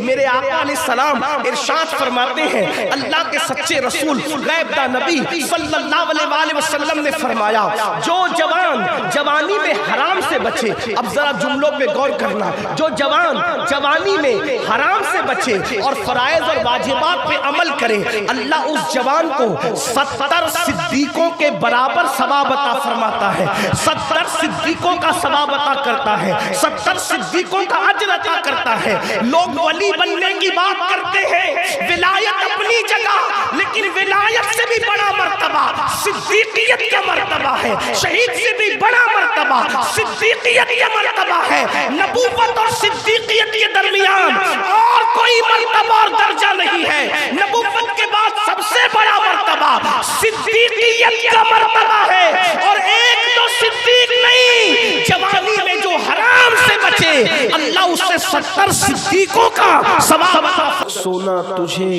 میرے آقا علیہ السلام ارشاد فرماتے ہیں، اللہ کے سچے رسول غیب دا نبی صلی اللہ علیہ وسلم نے فرمایا، جو جوان جوانی میں حرام سے بچے، اب ذرا جملوں پہ غور کرنا، جو جوان جوانی میں حرام سے بچے اور فرائض اور واجبات پہ عمل کرے، اللہ اس جوان کو 70 صدیقوں کے برابر ثواب عطا فرماتا ہے، 70 صدیقوں کا ثواب عطا کرتا ہے، 70 صدیقوں کا اجر عطا کرتا ہے۔ لوگ ولی بننے کی بات کرتے ہیں، ولایت اپنی جگہ، لیکن ولایت سے بھی بڑا مرتبہ صدیقیت کا مرتبہ ہے، شہید سے بھی بڑا مرتبہ صدیقیت کا مرتبہ ہے۔ نبوت اور صدیقیت کے درمیان اور کوئی مرتبہ اور درجہ نہیں ہے، نبوت کے بعد سب سے بڑا مرتبہ صدیقیت کا مرتبہ ہے، اور ایک تو صدیق نہیں، جوانی میں جو حرام سے بچے اللہ اس سے 70 صدیقوں کا ثواب عطا فرماتا ہے۔ سونا تجھے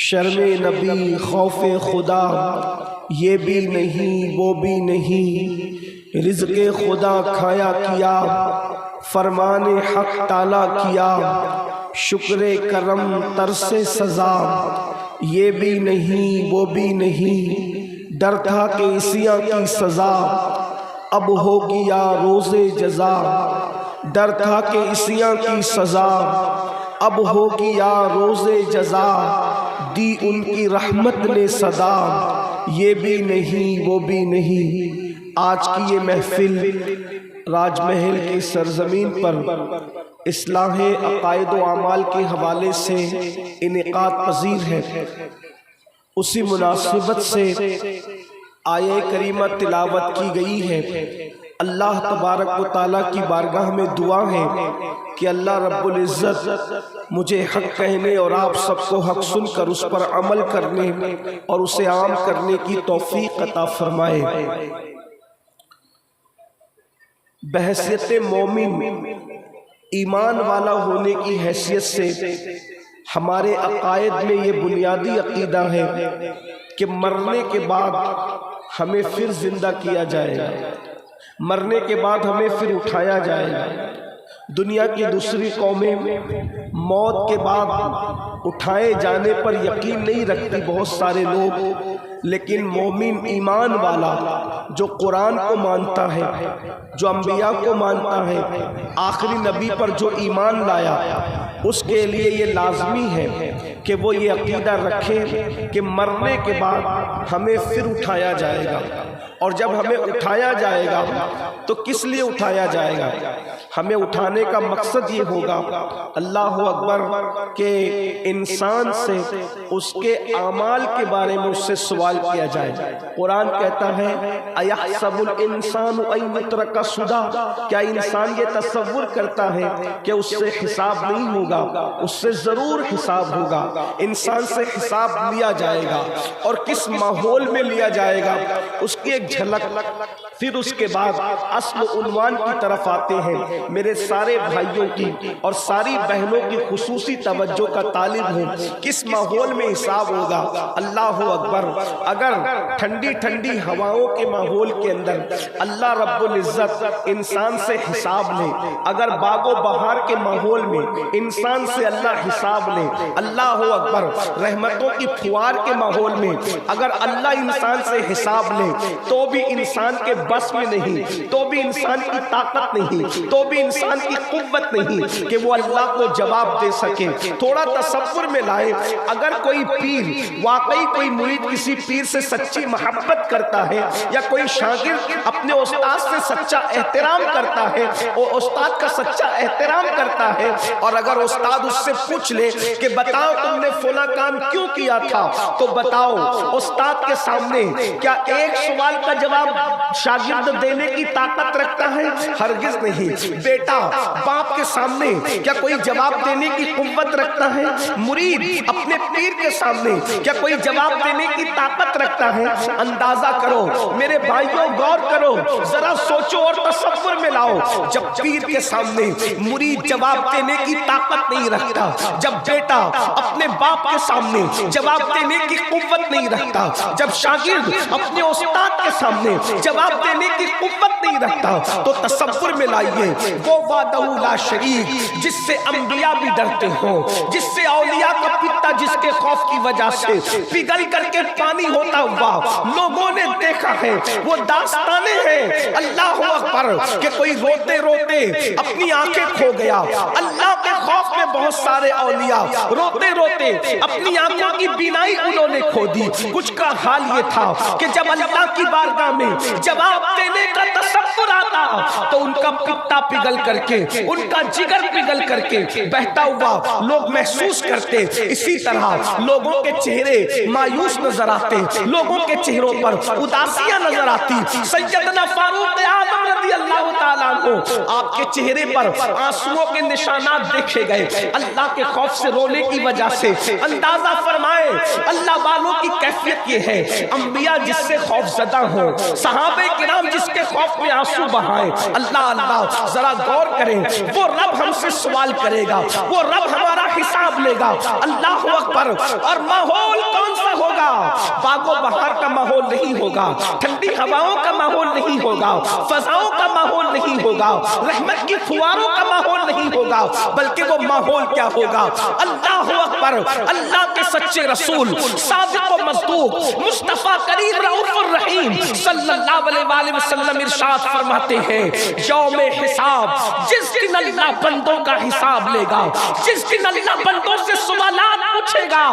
شرم نبی خوف خدا یہ بھی نہیں وہ بھی نہیں، رزق خدا کھایا کیا فرمان حق تالا کیا، شکر کرم ترس سزا یہ بھی نہیں وہ بھی نہیں، ڈر تھا کہ عصیاں کی سزا اب ہوگی یا روز جزا، ڈر تھا کہ عصیاں کی سزا اب ہوگی یا روز جزا، دی ان کی رحمت نے صدا یہ بھی نہیں وہ بھی نہیں۔ آج کی یہ محفل راج محل کی سرزمین پر اصلاح عقائد و اعمال کے حوالے سے انعقاد پذیر ہے، اسی مناسبت سے آیہ کریمہ تلاوت کی گئی ہے۔ اللہ تبارک و تعالیٰ کی بارگاہ میں دعا ہے کہ اللہ رب العزت مجھے حق کہنے اور آپ سب کو حق سن کر اس پر عمل کرنے اور اسے عام کرنے کی توفیق عطا فرمائے۔ بحیثیت مومن ایمان والا ہونے کی حیثیت سے ہمارے عقائد میں یہ بنیادی عقیدہ ہے کہ مرنے کے بعد ہمیں پھر زندہ کیا جائے گا، مرنے کے بعد ہمیں پھر اٹھایا جائے گا۔ دنیا کی دوسری قومیں موت کے بعد اٹھائے جانے پر یقین نہیں رکھتی بہت سارے لوگ، لیکن مومن ایمان والا جو قرآن کو مانتا ہے، جو انبیاء کو مانتا ہے، آخری نبی پر جو ایمان لایا، اس کے لیے یہ لازمی ہے کہ وہ یہ عقیدہ رکھے کہ مرنے کے بعد ہمیں پھر اٹھایا جائے گا، اور جب ہمیں اٹھایا جائے گا تو کس لیے اٹھایا جائے گا؟ ہمیں اٹھانے کا مقصد یہ ہوگا اللہ اکبر کہ انسان سے اس کے اعمال کے بارے میں اس سے سوال کیا جائے۔ قرآن کہتا ہے اَيَحْسَبُ الْإِنسَانُ أَن يُتْرَكَ سُدًى، کیا انسان یہ تصور کرتا ہے کہ اس سے حساب نہیں ہوگا؟ اس سے ضرور حساب ہوگا، انسان سے حساب لیا جائے گا، اور کس ماحول میں لیا جائے گا اس کی ایک جھلک۔ پھر اس کے بعد اصل عنوان کی طرف آتے ہیں۔ میرے سارے بھائیوں کی اور ساری بہنوں کی خصوصی توجہ کا طالب ہوں، کس ماحول میں حساب ہوگا؟ اللہ اکبر، اگر ٹھنڈی ٹھنڈی ہواؤں کے ماحول کے اندر اللہ رب العزت انسان سے حساب لے، اگر باغ و بہار کے ماحول میں انسان سے اللہ حساب لے، اللہ اکبر، رحمتوں کی پھوار کے ماحول میں اگر اللہ انسان سے حساب لے تو بھی انسان کے بس میں نہیں، تو بھی انسان کی طاقت نہیں، تو بھی انسان کی قوت نہیں کہ وہ اللہ کو جواب دے سکے۔ تھوڑا تصور میں لائے، اگر کوئی پیر واقعی کوئی مرید کسی پیر سے سچی محبت کرتا ہے، یا کوئی شاگرد اپنے استاد سے سچا احترام کرتا ہے، وہ استاد کا سچا احترام کرتا ہے، اور اگر استاد اس سے پوچھ لے کہ بتاؤ تم نے فلاں کام کیوں کیا تھا، تو بتاؤ استاد کے سامنے کیا ایک سوال کا جواب شاگرد دینے کی طاقت رکھتا ہے؟ ہرگز نہیں۔ بیٹا باپ کے سامنے کیا کوئی جواب دینے کی قوت رکھتا ہے؟ مرید اپنے پیر کے سامنے کیا کوئی جواب دینے کی طاقت رکھتا ہے؟ اندازہ کرو میرے بھائیوں، غور کرو، ذرا سوچو اور تصور میں لاؤ، جب پیر کے سامنے مرید جواب دینے کی طاقت نہیں رکھتا، جب بیٹا اپنے باپ کے سامنے جواب دینے کی قوت نہیں رکھتا، جب شاگرد اپنے استاد کے سامنے جواب دینے کی قوت نہیں رکھتا. تو تصور میں لائیے وہ وحدہ لا شریک جس سے انبیاء بھی ڈرتے ہوں، جس سے اولیاء کا پتا جس کے خوف کی وجہ سے پگھل کر کے پانی ہوتا ہوا لوگوں نے دیکھا ہے. وہ داستانیں ہیں اللہ اکبر کہ کوئی روتے روتے اپنی آنکھیں کھو گیا. اللہ کے خوف میں بہت سارے اولیاء روتے روتے اپنی آنکھوں کی بینائی انہوں نے کھو دی. کچھ کا حال یہ تھا کہ جب اللہ کی بارگاہ میں جواب دینے کا تصور آتا تو ان کا پتا پگھل کر کے، ان کا جگر پگھل کر کے بہتا ہوا لوگ محسوس کرتے. اسی طرح لوگوں کے چہرے مایوس نظر آتے، لوگوں کے چہروں پر اداسیاں نظر آتی. سیدنا فاروق اعظم رضی اللہ تعالیٰ عنہ آپ کے چہرے پر آنسوؤں کے نشانات دیکھے گئے اللہ کے خوف سے رونے کی وجہ سے. اندازہ فرمائے اللہ والوں کی کیفیت یہ ہے، انبیاء جس سے خوف زدہ ہوں، صحابہ کرام جس کے خوف میں آنسو بہائیں. اللہ اللہ ذرا غور کریں، وہ رب ہم سے سوال کرے گا، وہ رب ہمارا حساب لے گا. اللہ اکبر. اور ماحول کون سا ہوگا؟ باغ و بہار کا ماحول نہیں ہوگا، ٹھنڈی ہواؤں کا ماحول نہیں ہوگا، فضاؤں کا ماحول نہیں ہوگا، رحمت کی فواروں کا ماحول نہیں ہوگا، بلکہ وہ ماحول کیا ہوگا؟ اللہ اکبر. اللہ کے سچے رسول صادق و مصدوق مصطفیٰ کریم رؤوف الرحیم صلی اللہ علیہ وآلہ وسلم ارشاد فرماتے ہیں یوم حساب، جس دن اللہ بندوں کا حساب لے گا، جس دن اللہ بندوں سے سوالات پوچھے گا،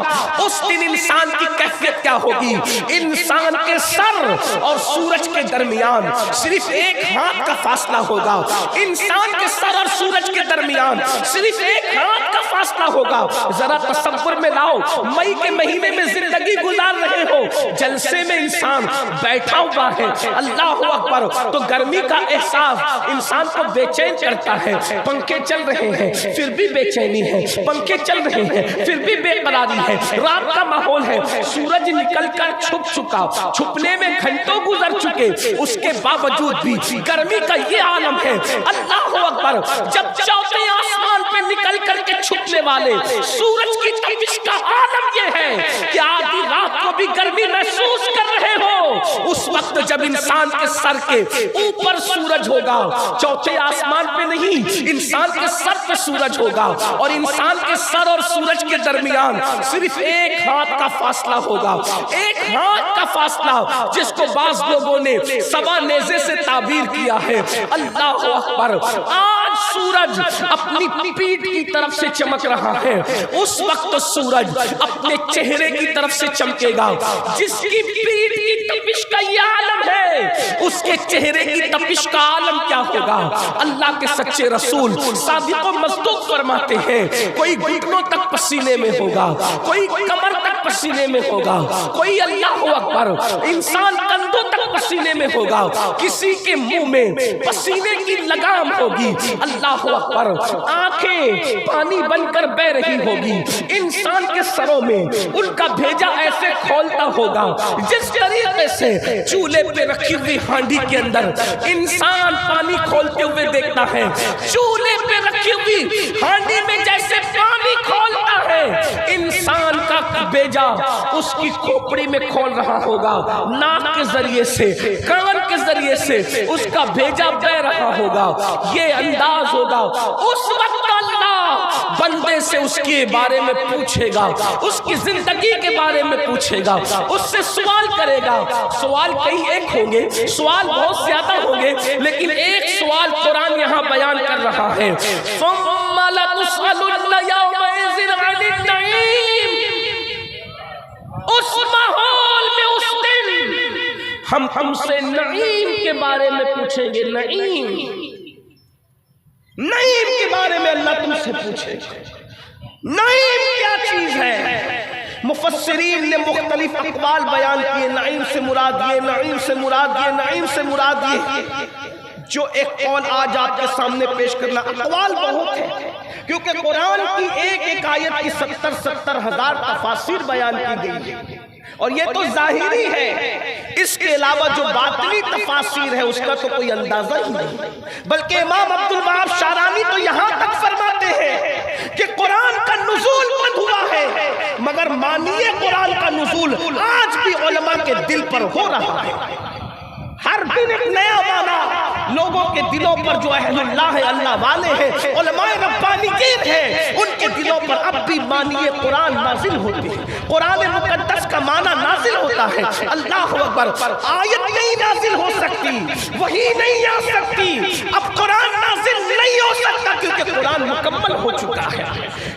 اس دن انسان کی کیفیت کیا ہوگی؟ انسان کے سر اور سورج کے درمیان صرف ایک ہاتھ کا فاصلہ ہوگا. انسان کے سر اور سورج کے درمیان صرف ایک ہاتھ کا فاصلہ ہوگا. ذرا تصور میں لاؤ، مئی کے مہینے میں زندگی گزار رہے ہو، جلسے میں انسان بیٹھا ہوا ہے، اللہ اکبر، تو گرمی کا احساس انسان کو بے چین کرتا ہے. پنکھے چل رہے ہیں پھر بھی بے چینی ہے، پنکھے چل رہے ہیں پھر بھی بے قراری ہے. رات کا ماحول ہے، سورج نکل کر چھپ چکا، چھپنے میں گھنٹوں گزر چکے، اس کے باوجود بھی گرمی کا یہ عالم ہے. اللہ اکبر. جب چوتھے آسمان پہ نکل کر کے چھپنے والے سورج کی تپش کا عالم یہ ہے کہ آدھی رات کو بھی گرمی محسوس کر رہے ہو، اس وقت جب انسان کے سر کے اوپر سورج ہوگا، چوتھے آسمان پہ نہیں، انسان کے سر پہ سورج ہوگا، اور انسان کے سر اور سورج کے درمیان صرف ایک ہاتھ کا فاصلہ ہوگا. ایک ہاتھ کا فاصلہ جس کو بعض لوگوں نے سوا نیزے سے تعبیر کیا ہے. اللہ اکبر. آج سورج اپنی پیٹھ کی طرف سے چمک رہا ہے، اس وقت سورج اپنے چہرے کی طرف سے چمکے گا. جس کی پیٹھ کی تپش کا یہ عالم ہے، اس کے چہرے کی تپش کا عالم کیا ہوگا؟ اللہ کے سچے رسول صادق و مصدوق فرماتے ہیں کوئی گھٹنوں تک پسینے میں ہوگا، کوئی کمر تک پسینے میں ہوگا، کوئی اللہ اکبر انسان کندھوں تک پسینے میں ہوگا، کسی کے منہ میں پسینے کی لگام ہوگی. اللہ اکبر. آنکھیں پانی بن کر بہ رہی ہوگی. انسان کے سروں میں ان کا بھیجا ایسے کھولتا ہوگا جس طریقے سے چولہے پہ رکھی ہوئی ہانڈی کے اندر انسان پانی کھولتے ہوئے دیکھتا ہے، چولہے پہ رکھی ہوئی ہانڈی میں جیسے پانی کھولتا ہے، انسان کا بھیجا اس کی کھوپڑی میں کھول رہا ہوگا، ناک کے ذریعے سے، کان کے ذریعے سے اس کا بھیجا بہ رہا ہوگا. یہ انداز ہوگا. اس وقت اللہ بندے سے اس کے بارے میں پوچھے گا، اس کی زندگی کے بارے میں پوچھے گا، اس سے سوال کرے گا. سوال کئی ایک ہوں گے، سوال بہت زیادہ ہوں گے، لیکن ایک سوال قرآن یہاں بیان کر رہا ہے. ثُمَّ لَتُسْأَلُنَّ يَوْمَئِذٍ عَنِ النَّعِيمِ. اس ماحول میں اس دن ہم سے نعیم کے بارے میں پوچھیں گے. نعیم کے بارے میں اللہ تم سے پوچھے گا. نعیم کیا چیز ہے؟ مفسرین نے مختلف اقوال بیان کیے. نعیم سے مراد یہ، نعیم سے مراد یہ، نعیم سے مراد یہ. جو ایک قول آج آپ کے سامنے پیش کرنا، اقوال بہت ہیں کیونکہ قرآن کی ایک آیت کی 70,000 تفاسیر بیان کی گئی ہے، اور یہ تو ظاہری ہے. اس کے علاوہ جو باطنی تفاسیر ہے اس کا تو کوئی اندازہ ہی نہیں. بلکہ امام عبدالوہاب شارانی تو یہاں تک فرماتے ہیں کہ قرآن کا نزول قد ہوا ہے، مگر معنی قرآن کا نزول آج بھی علماء کے دل پر ہو رہا ہے. ہر ہر دن ایک نیا معنی لوگوں کے دلوں پر جو اہل اللہ ہے، اللہ والے ہیں، علماء ربانیین ہیں، ان کے دلوں پر اب بھی معنی قرآن نازل ہوتی ہے، قرآن مقدس کا معنی نازل ہوتا ہے۔ اللہ اکبر، آیت نہیں نازل ہو سکتی، وحی نہیں آ سکتی، اب قرآن نازل نہیں ہو سکتا کیونکہ قرآن مکمل ہو چکا ہے،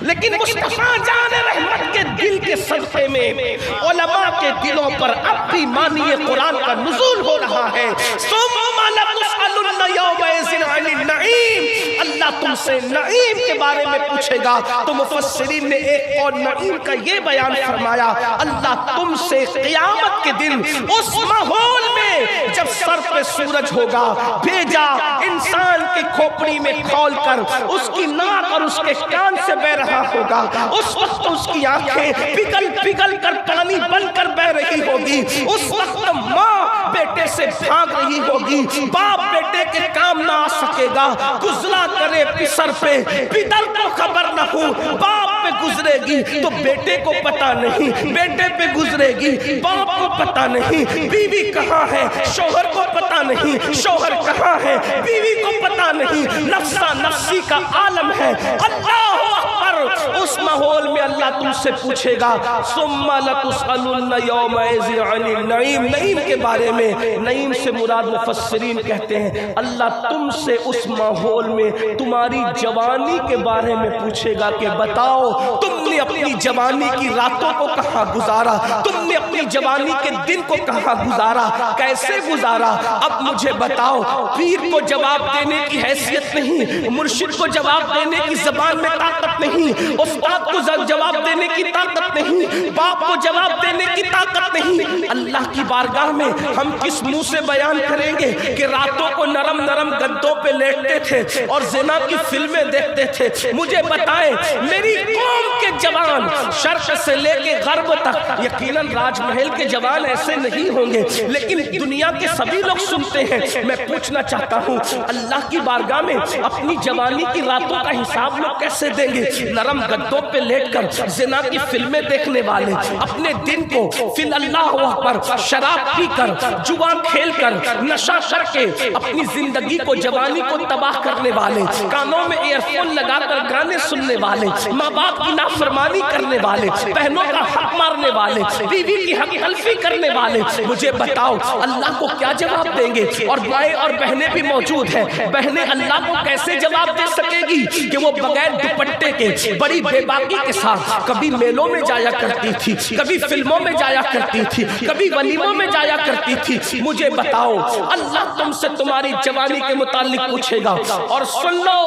لیکن مصطفیٰ جان رحمت کے دل کے صدقے میں علماء کے دلوں پر اب بھی معنی قرآن کا نزول ہو رہا ہے۔ ثم لتسألن یومئذ عن النعیم، اللہ تم سے نعیم کے بارے میں پوچھے گا۔ تو مفسرین نے ایک اور نعیم کا یہ بیان فرمایا، اللہ تم سے قیامت کے دن اس ماحول میں جب سر پہ سورج ہوگا، بھیجا انسان کے کھوپڑی میں کھول کر اس کی ناک اور اس کے کان سے بہ رہا ہوگا، اس وقت اس کی آنکھیں پگھل پگھل کر پانی بن کر بہ رہی ہوگی، اس وقت ماں بیٹے سے بھاگ رہی ہوگی، باپ بیٹے کے کام نہ آ سکے گا، گزلا کرے پسر پہ، پدر کو خبر نہ ہو، باپ پہ گزرے گی تو بیٹے کو پتا نہیں، بیٹے پہ گزرے گی باپ کو پتا نہیں، بیوی کہاں ہے شوہر کو پتا نہیں، شوہر کہاں ہے بیوی کو پتا نہیں، نفسا نفسی کا عالم ہے۔ اللہ اکبر، اس ماحول میں اللہ تم سے پوچھے گا، ثم لتسألن یومئذ عن النعیم، نعیم کے بارے میں، نعیم سے مراد مفسرین کہتے ہیں اللہ تم سے اس ماحول میں تمہاری جوانی کے بارے میں پوچھے گا کہ بتاؤ تم نے اپنی جوانی کی راتوں کو کہاں گزارا، تم نے اپنی جوانی کے دن کو کہاں گزارا، کیسے گزارا، اب مجھے بتاؤ۔ پیر کو جواب دینے کی حیثیت نہیں، مرشد کو جواب دینے کی زبان میں طاقت نہیں، استاد کو جواب دینے کی طاقت نہیں، باپ کو جواب دینے کی طاقت نہیں، اللہ کی بارگاہ میں ہم کس منہ سے بیان کریں گے کہ راتوں کو نرم نرم گدوں پہ لیٹتے تھے اور زنا کی فلمیں دیکھتے تھے۔ مجھے بتائیں میری قوم کے جوان شرق سے لے کے غرب تک، یقیناً راج محل کے جوان ایسے نہیں ہوں گے لیکن دنیا کے سبھی لوگ سنتے ہیں، میں پوچھنا چاہتا ہوں اللہ کی بارگاہ میں اپنی جوانی کی راتوں کا حساب لوگ کیسے دیں گے؟ نرم گدوں پہ لیٹ کر زنا کی فلمیں دیکھنے والے، اپنے دن کو فی اللہ اکبر شراب پی کر، جوا کھیل کر، نشہ کر کے اپنی زندگی کو، جوانی کو تباہ کرنے والے، کانوں میں ایئر فون لگا کر گانے سننے والے، ماں باپ کی نافرمانی کرنے والے، بہنوں کا حق مارنے والے، بیوی کی حق تلفی کرنے والے، مجھے بتاؤ اللہ کو کیا جواب دیں گے؟ اور مائیں اور بہنیں بھی موجود ہیں، بہنیں اللہ کو کیسے جواب دے سکے گی کہ وہ بغیر دوپٹے کے بڑی بے باکی کے ساتھ کبھی میلوں میں جایا کرتی تھی، کبھی فلموں میں جایا کرتی تھی، کبھی ولیموں میں جایا کرتی تھی۔ مجھے بتاؤ اللہ تم سے تمہاری جوانی کے متعلق پوچھے گا، اور سن لو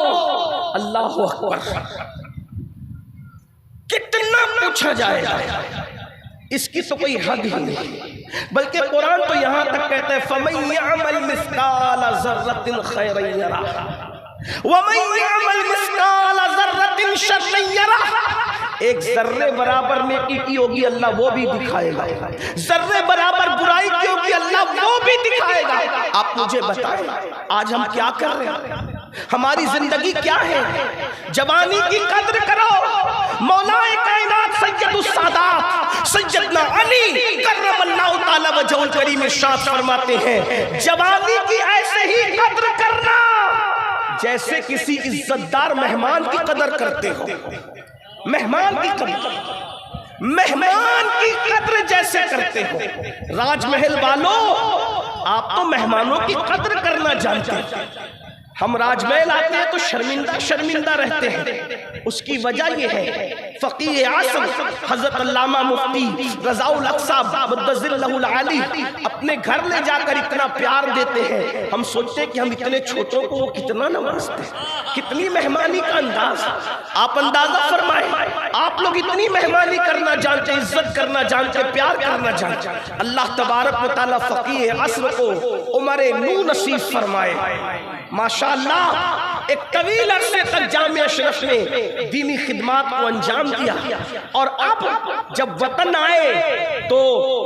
اللہ اکبر کتنا پوچھا جائے گا اس کی تو کوئی حد ہی نہیں، بلکہ قرآن تو یہاں تک کہتا ہے فَمَن يَعْمَلْ مِثْقَالَ ذَرَّةٍ خَيْرًا يَرَهُ وَمَن يَعْمَلْ مِثْقَالَ ذَرَّةٍ شَرًّا يَرَهُ، ایک ذرے برابر نیکی کی ہوگی اللہ وہ بھی دکھائے گا، ذرے برابر برائی کی ہوگی اللہ وہ بھی دکھائے گا۔ آپ مجھے بتائیں آج ہم کیا کر رہے ہیں؟ ہماری زندگی کیا ہے؟ جوانی کی قدر کرو۔ مولا کائنات سید السادات سیدنا علی کرم اللہ تعالی وجہ الکریم ارشاد فرماتے ہیں جوانی کی ایسے ہی قدر کرنا جیسے کسی عزتدار مہمان کی قدر کرتے ہو۔ مہمان کی قدر جیسے کرتے ہو۔ راج محل والوں آپ تو مہمانوں کی قدر کرنا جانتے ہیں، ہم راج محل آتے ہیں تو شرمندہ رہتے ہیں۔ اس کی وجہ یہ ہے فقیہ اعظم حضرت علامہ مفتی رضا الاقصی مدظر اللہ العالی اپنے گھر لے جا کر اتنا پیار دیتے ہیں، ہم سوچتے ہیں کہ ہم اتنے چھوٹوں کو وہ کتنا نوازتے ہیں، کتنی مہمانی کا انداز۔ آپ اندازہ فرمائیں آپ لوگ اتنی مہمانی کرنا جانتے، عزت کرنا جانتے، پیار کرنا جانتے۔ اللہ تبارک و تعالیٰ فقیہ عصر کو عمر نو نصیب فرمائے۔ ماشاءاللہ ایک طویل عرصے تک جامعہ اشرف نے دینی خدمات کو انجام دیا، اور اب جب وطن آئے تو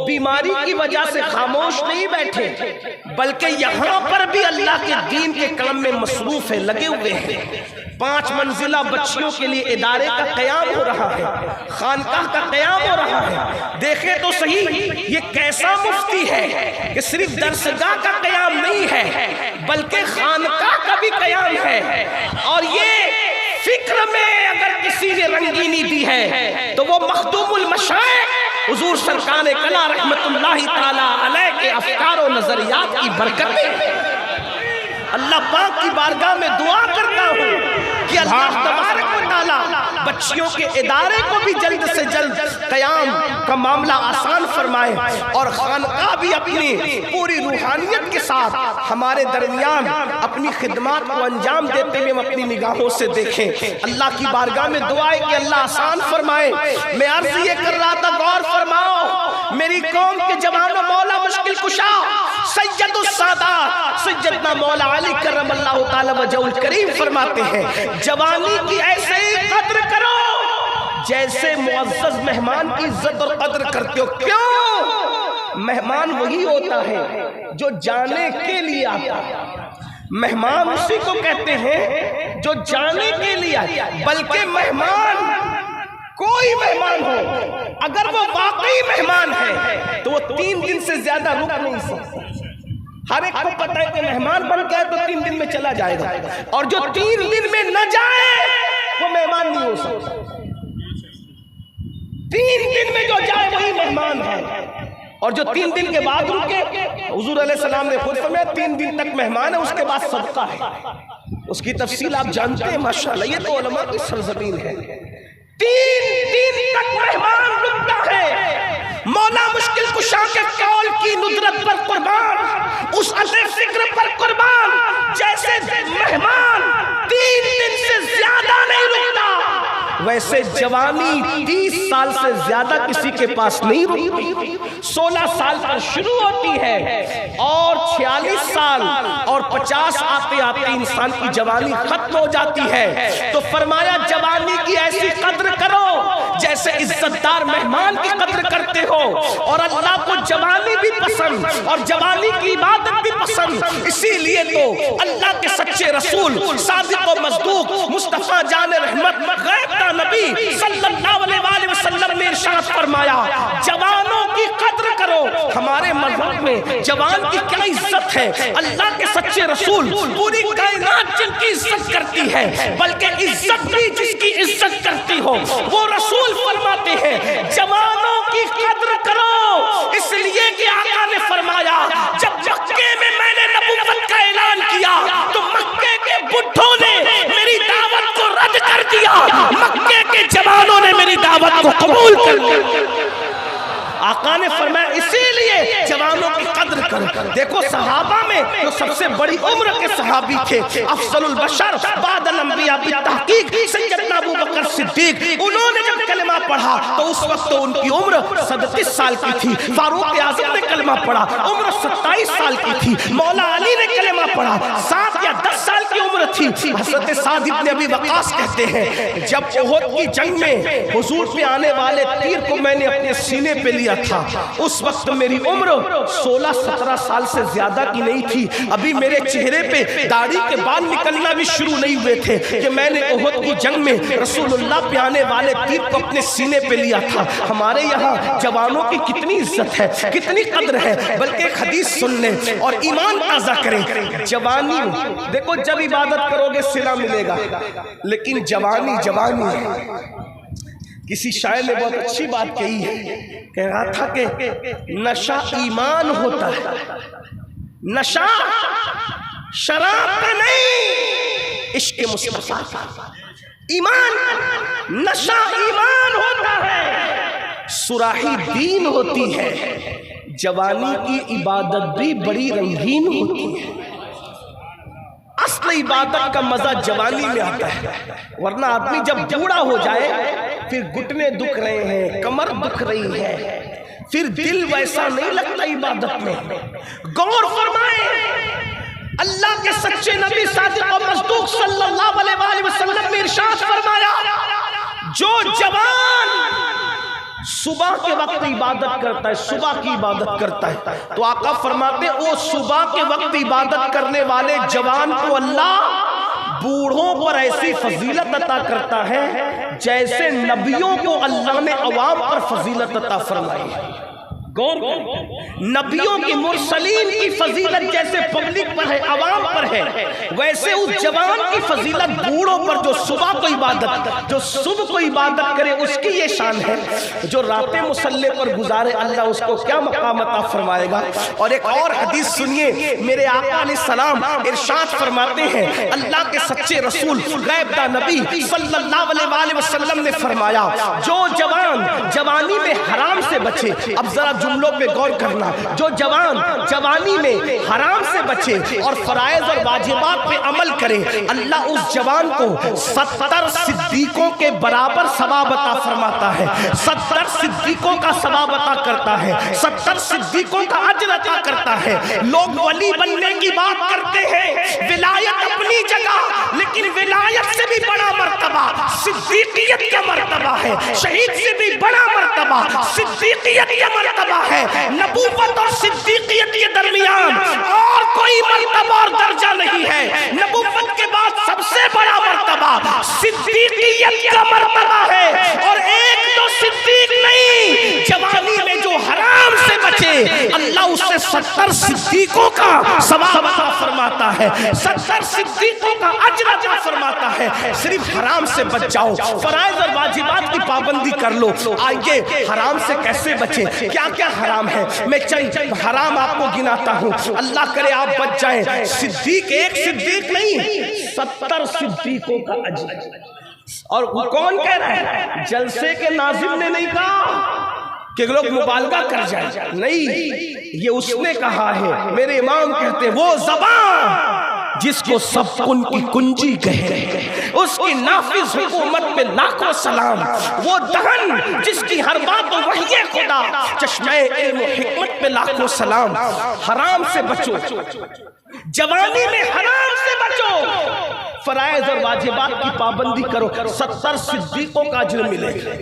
بیماری کی وجہ سے خاموش نہیں بیٹھے بلکہ یہاں پر بھی اللہ کے دین کے کام میں مصروف ہیں، لگے ہوئے ہیں۔ 5 منزلہ بچیوں کے لیے ادارے کا قیام ہو رہا ہے، خانقاہ کا قیام ہو رہا ہے۔ دیکھیں تو صحیح یہ کیسا مفتی ہے کہ صرف درسگاہ کا قیام نہیں ہے بلکہ خانقاہ کا بھی قیام ہے۔ اور یہ فکر میں اگر کسی نے رنگینی دی ہے تو وہ مخدوم المشائخ حضور سرکار کلا رحمت اللہ تعالی علیہ کے افکار و نظریات کی برکتیں۔ اللہ پاک کی بارگاہ میں دعا کرتا ہوں کہ اللہ تبارک و تعالی بچیوں کے ادارے کو بھی جلد سے جلد قیام کا معاملہ آسان فرمائے، اور خانقاہ بھی اپنی پوری روحانیت کے ساتھ ہمارے درمیان اپنی خدمات کو انجام دیتے ہوئے اپنی نگاہوں سے دیکھیں۔ اللہ کی بارگاہ میں دعا ہے کہ اللہ آسان فرمائے۔ میں عرض یہ کر رہا تھا، غور فرماؤ میری قوم کے جوانوں، مولا مشکل کشا سید السادات سیدنا مولا علی کرم اللہ تعالی وجہ الکریم فرماتے ہیں جوانی کی ایسے ہی قدر کرو جیسے معزز مہمان کی عزت اور قدر کرتے ہو۔ کیوں؟ مہمان وہی ہوتا ہے جو جانے کے لیے آتا ہے، مہمان اسی کو کہتے ہیں جو جانے کے لیے آتا ہے۔ بلکہ مہمان کوئی مہمان ہو اگر وہ واقعی مہمان ہے تو وہ 3 دن سے زیادہ رک نہیں سکتا۔ ہر ایک کو پتہ ہے کہ مہمان بن کے تو 3 دن میں چلا جائے گا، اور جو 3 دن میں نہ جائے وہ مہمان نہیں ہو سکتا۔ 3 دن میں جو جائے وہی مہمان ہے، اور جو 3 دن کے بعد رکے، حضور علیہ السلام نے خود فرمایا 3 دن تک مہمان ہے، اس کے بعد صدقہ ہے۔ اس کی تفصیل آپ جانتے ہیں ماشاءاللہ، یہ تو علماء کی سرزمین ہے۔ 3 دن تک مہمان رکتا ہے۔ مولا مشکل کشا کے قول کی ندرت پر قربان، اس عطر فکر پر قربان، جیسے مہمان 3 دن سے زیادہ نہیں رکتا ویسے جوانی 30 سال سے زیادہ کسی کے پاس نہیں رکتی۔ 16 سال پر شروع ہوتی ہے اور 46 سال اور 50 آتے آتے انسان کی جوانی ختم ہو جاتی ہے۔ تو فرمایا جوانی کی ایسی قدر کرو جیسے عزت دار مہمان کی قدر کرتے ہو، اور اللہ کو جوانی بھی پسند اور جوانی کی عبادت بھی پسند۔ اسی لیے تو اللہ کے سچے رسول صادق و مصدوق مصطفیٰ جان رحمت غیب کا نبی صلی اللہ علیہ وسلم نے ارشاد فرمایا جوانوں کی قدر کرو۔ ہمارے مذہب میں جوان کی کیا عزت ہے؟ اللہ کے سچے رسول پوری کائنات جن کی عزت کرتی ہے، بلکہ عزت بھی جس کی عزت کرتی ہو وہ رسول فرماتے ہیں جوانوں کی قدر کرو۔ اس لیے کہ آقا نے فرمایا جب مکے میں نے نبوت کا اعلان کیا تو مکے کے بڈھوں نے میری دعوت کو رد کر دیا، مکے کے جوانوں نے میری دعوت کو قبول کر لیا۔ آقا نے فرمایا اسی لیے جوانوں کی قدر کرو۔ دیکھو صحابہ میں جو سب سے بڑی عمر کے صحابی تھے، افضل البشر بعد الانبیاء بالتحقیق سیدنا ابو بکر صدیق، انہوں نے جب کلمہ پڑھا تو اس وقت ان کی عمر 37 سال کی تھی۔ فاروق اعظم نے کلمہ پڑھا، عمر 27 سال کی تھی۔ مولا علی نے کلمہ پڑھا، 7 یا 10 سال کی عمر تھی۔ حضرت سعد بن ابی وقاص کہتے ہیں جب احد کی جنگ میں حضور پہ آنے والے تیر کو میں نے اپنے سینے پہ لیا تھا، اس وقت میری عمر 16-17 سال سے زیادہ کی نہیں تھی، ابھی میرے چہرے پہ داڑھی کے بال نکلنا بھی شروع نہیں ہوئے تھے کہ میں نے احد کی جنگ میں رسول اللہ پہ آنے والے تیر کو اپنے سینے پہ لیا تھا۔ ہمارے یہاں جوانوں کی کتنی عزت ہے، کتنی قدر ہے، بلکہ ایک حدیث سن لیں اور ایمان تازہ کریں۔ جوانی دیکھو جب عبادت کرو گے صلہ ملے گا، لیکن جوانی جوانی ہے۔ کسی شاعر نے بہت اچھی بات کہی ہے، کہہ رہا تھا کہ نشہ ایمان ہوتا ہے، نشہ شراب کا نہیں عشق مصطفیٰ کا، ایمان نشہ ایمان ہوتا ہے، سراحی دین ہوتی ہے۔ جوانی کی عبادت بھی بڑی رنگین ہوتی ہے، اصل عبادت کا مزہ جوانی میں آتا ہے، ورنہ آدمی جب بوڑھا ہو جائے پھر گھٹنے دکھ رہے ہیں، کمر دکھ رہی ہے، پھر دل ویسا نہیں لگتا عبادت میں۔ غور فرمائیں اللہ کے سچے نبی صادق و مصدوق صلی اللہ علیہ وسلم نے ارشاد فرمایا جو جوان صبح کے وقت عبادت کرتا ہے، صبح کی عبادت کرتا ہے، تو آقا فرماتے ہیں وہ صبح کے وقت عبادت کرنے والے جوان کو اللہ بوڑھوں پر ایسی فضیلت عطا کرتا ہے جیسے نبیوں کو اللہ نے عوام پر فضیلت عطا فرمائی ہے۔ غور نبیوں کی مرسلین کی فضیلت جیسے پبلک پر ہے، عوام پر ہے، ویسے اس جوان کی فضیلت بوڑھوں پر جو صبح کو عبادت کرے اس کی یہ شان ہے۔ جو راتیں مصلی پر گزارے اللہ اس کو کیا مقام عطا فرمائے گا۔ اور ایک اور حدیث سنیے، میرے آقا علیہ السلام ارشاد فرماتے ہیں، اللہ کے سچے رسول غیب دا نبی صلی اللہ علیہ وسلم نے فرمایا، جو جوان جوانی میں حرام سے بچے، اب ذرا جملوں پہ غور کرنا، جو جوان جوانی میں حرام سے بچے اور فرائض اور واجبات پہ عمل کرے، اللہ اس جوان کو 70 صدیقوں کے برابر ثواب عطا فرماتا ہے، 70 صدیقوں کا ثواب عطا کرتا ہے، 70 صدیقوں کا اجر عطا کرتا ہے۔ لوگ ولی بننے کی بات کرتے ہیں، ولایت اپنی جگہ، لیکن ولایت سے بھی بڑا مرتبہ صدیقیت کا مرتبہ ہے، شہید سے بھی بڑا مرتبہ صدیقیت کا مرتبہ ہے۔ نبوت اور صدیقیت کے درمیان اور کوئی مرتبہ اور درجہ نہیں ہے۔ نبوت کے بعد سب سے بڑا مرتبہ صدیقیت کا مرتبہ ہے، اور ایک تو صدیق نہیں، جوانی میں جو حرام سے بچے اللہ اس سے 70 صدیقوں کا ثواب عطا فرماتا ہے، 70 صدیقوں کا اجر عطا فرماتا ہے۔ صرف حرام سے بچ جاؤ، فرائض اور واجبات کی پابندی کر لو۔ آئیے حرام سے کیسے بچے، کیا کیا حرام ہے، میں چند حرام آپ کو گناتا ہوں، اللہ کرے آپ بچ جائیں۔ صدیق ایک صدیق نہیں، 70 صدیقوں کا اجر۔ اور کون کہہ رہا ہے؟ جلسے کے ناظم نے نہیں کہا کہ لوگ مبالغہ کر جائیں، نہیں، یہ اس نے کہا ہے۔ میرے امام کہتے ہیں وہ زبان جس کو سب کن کی کنجی کہے، اس کی نافذ حکومت پہ لاکھوں سلام، وہ دہن جس کی ہر بات وحی خدا، چشمہ علم و حکمت پہ لاکھوں سلام۔ حرام سے بچو، جوانی میں حرام سے بچو، فرائض اور واجبات کی پابندی کرو، 70 صدیقوں کا اجر ملے گا،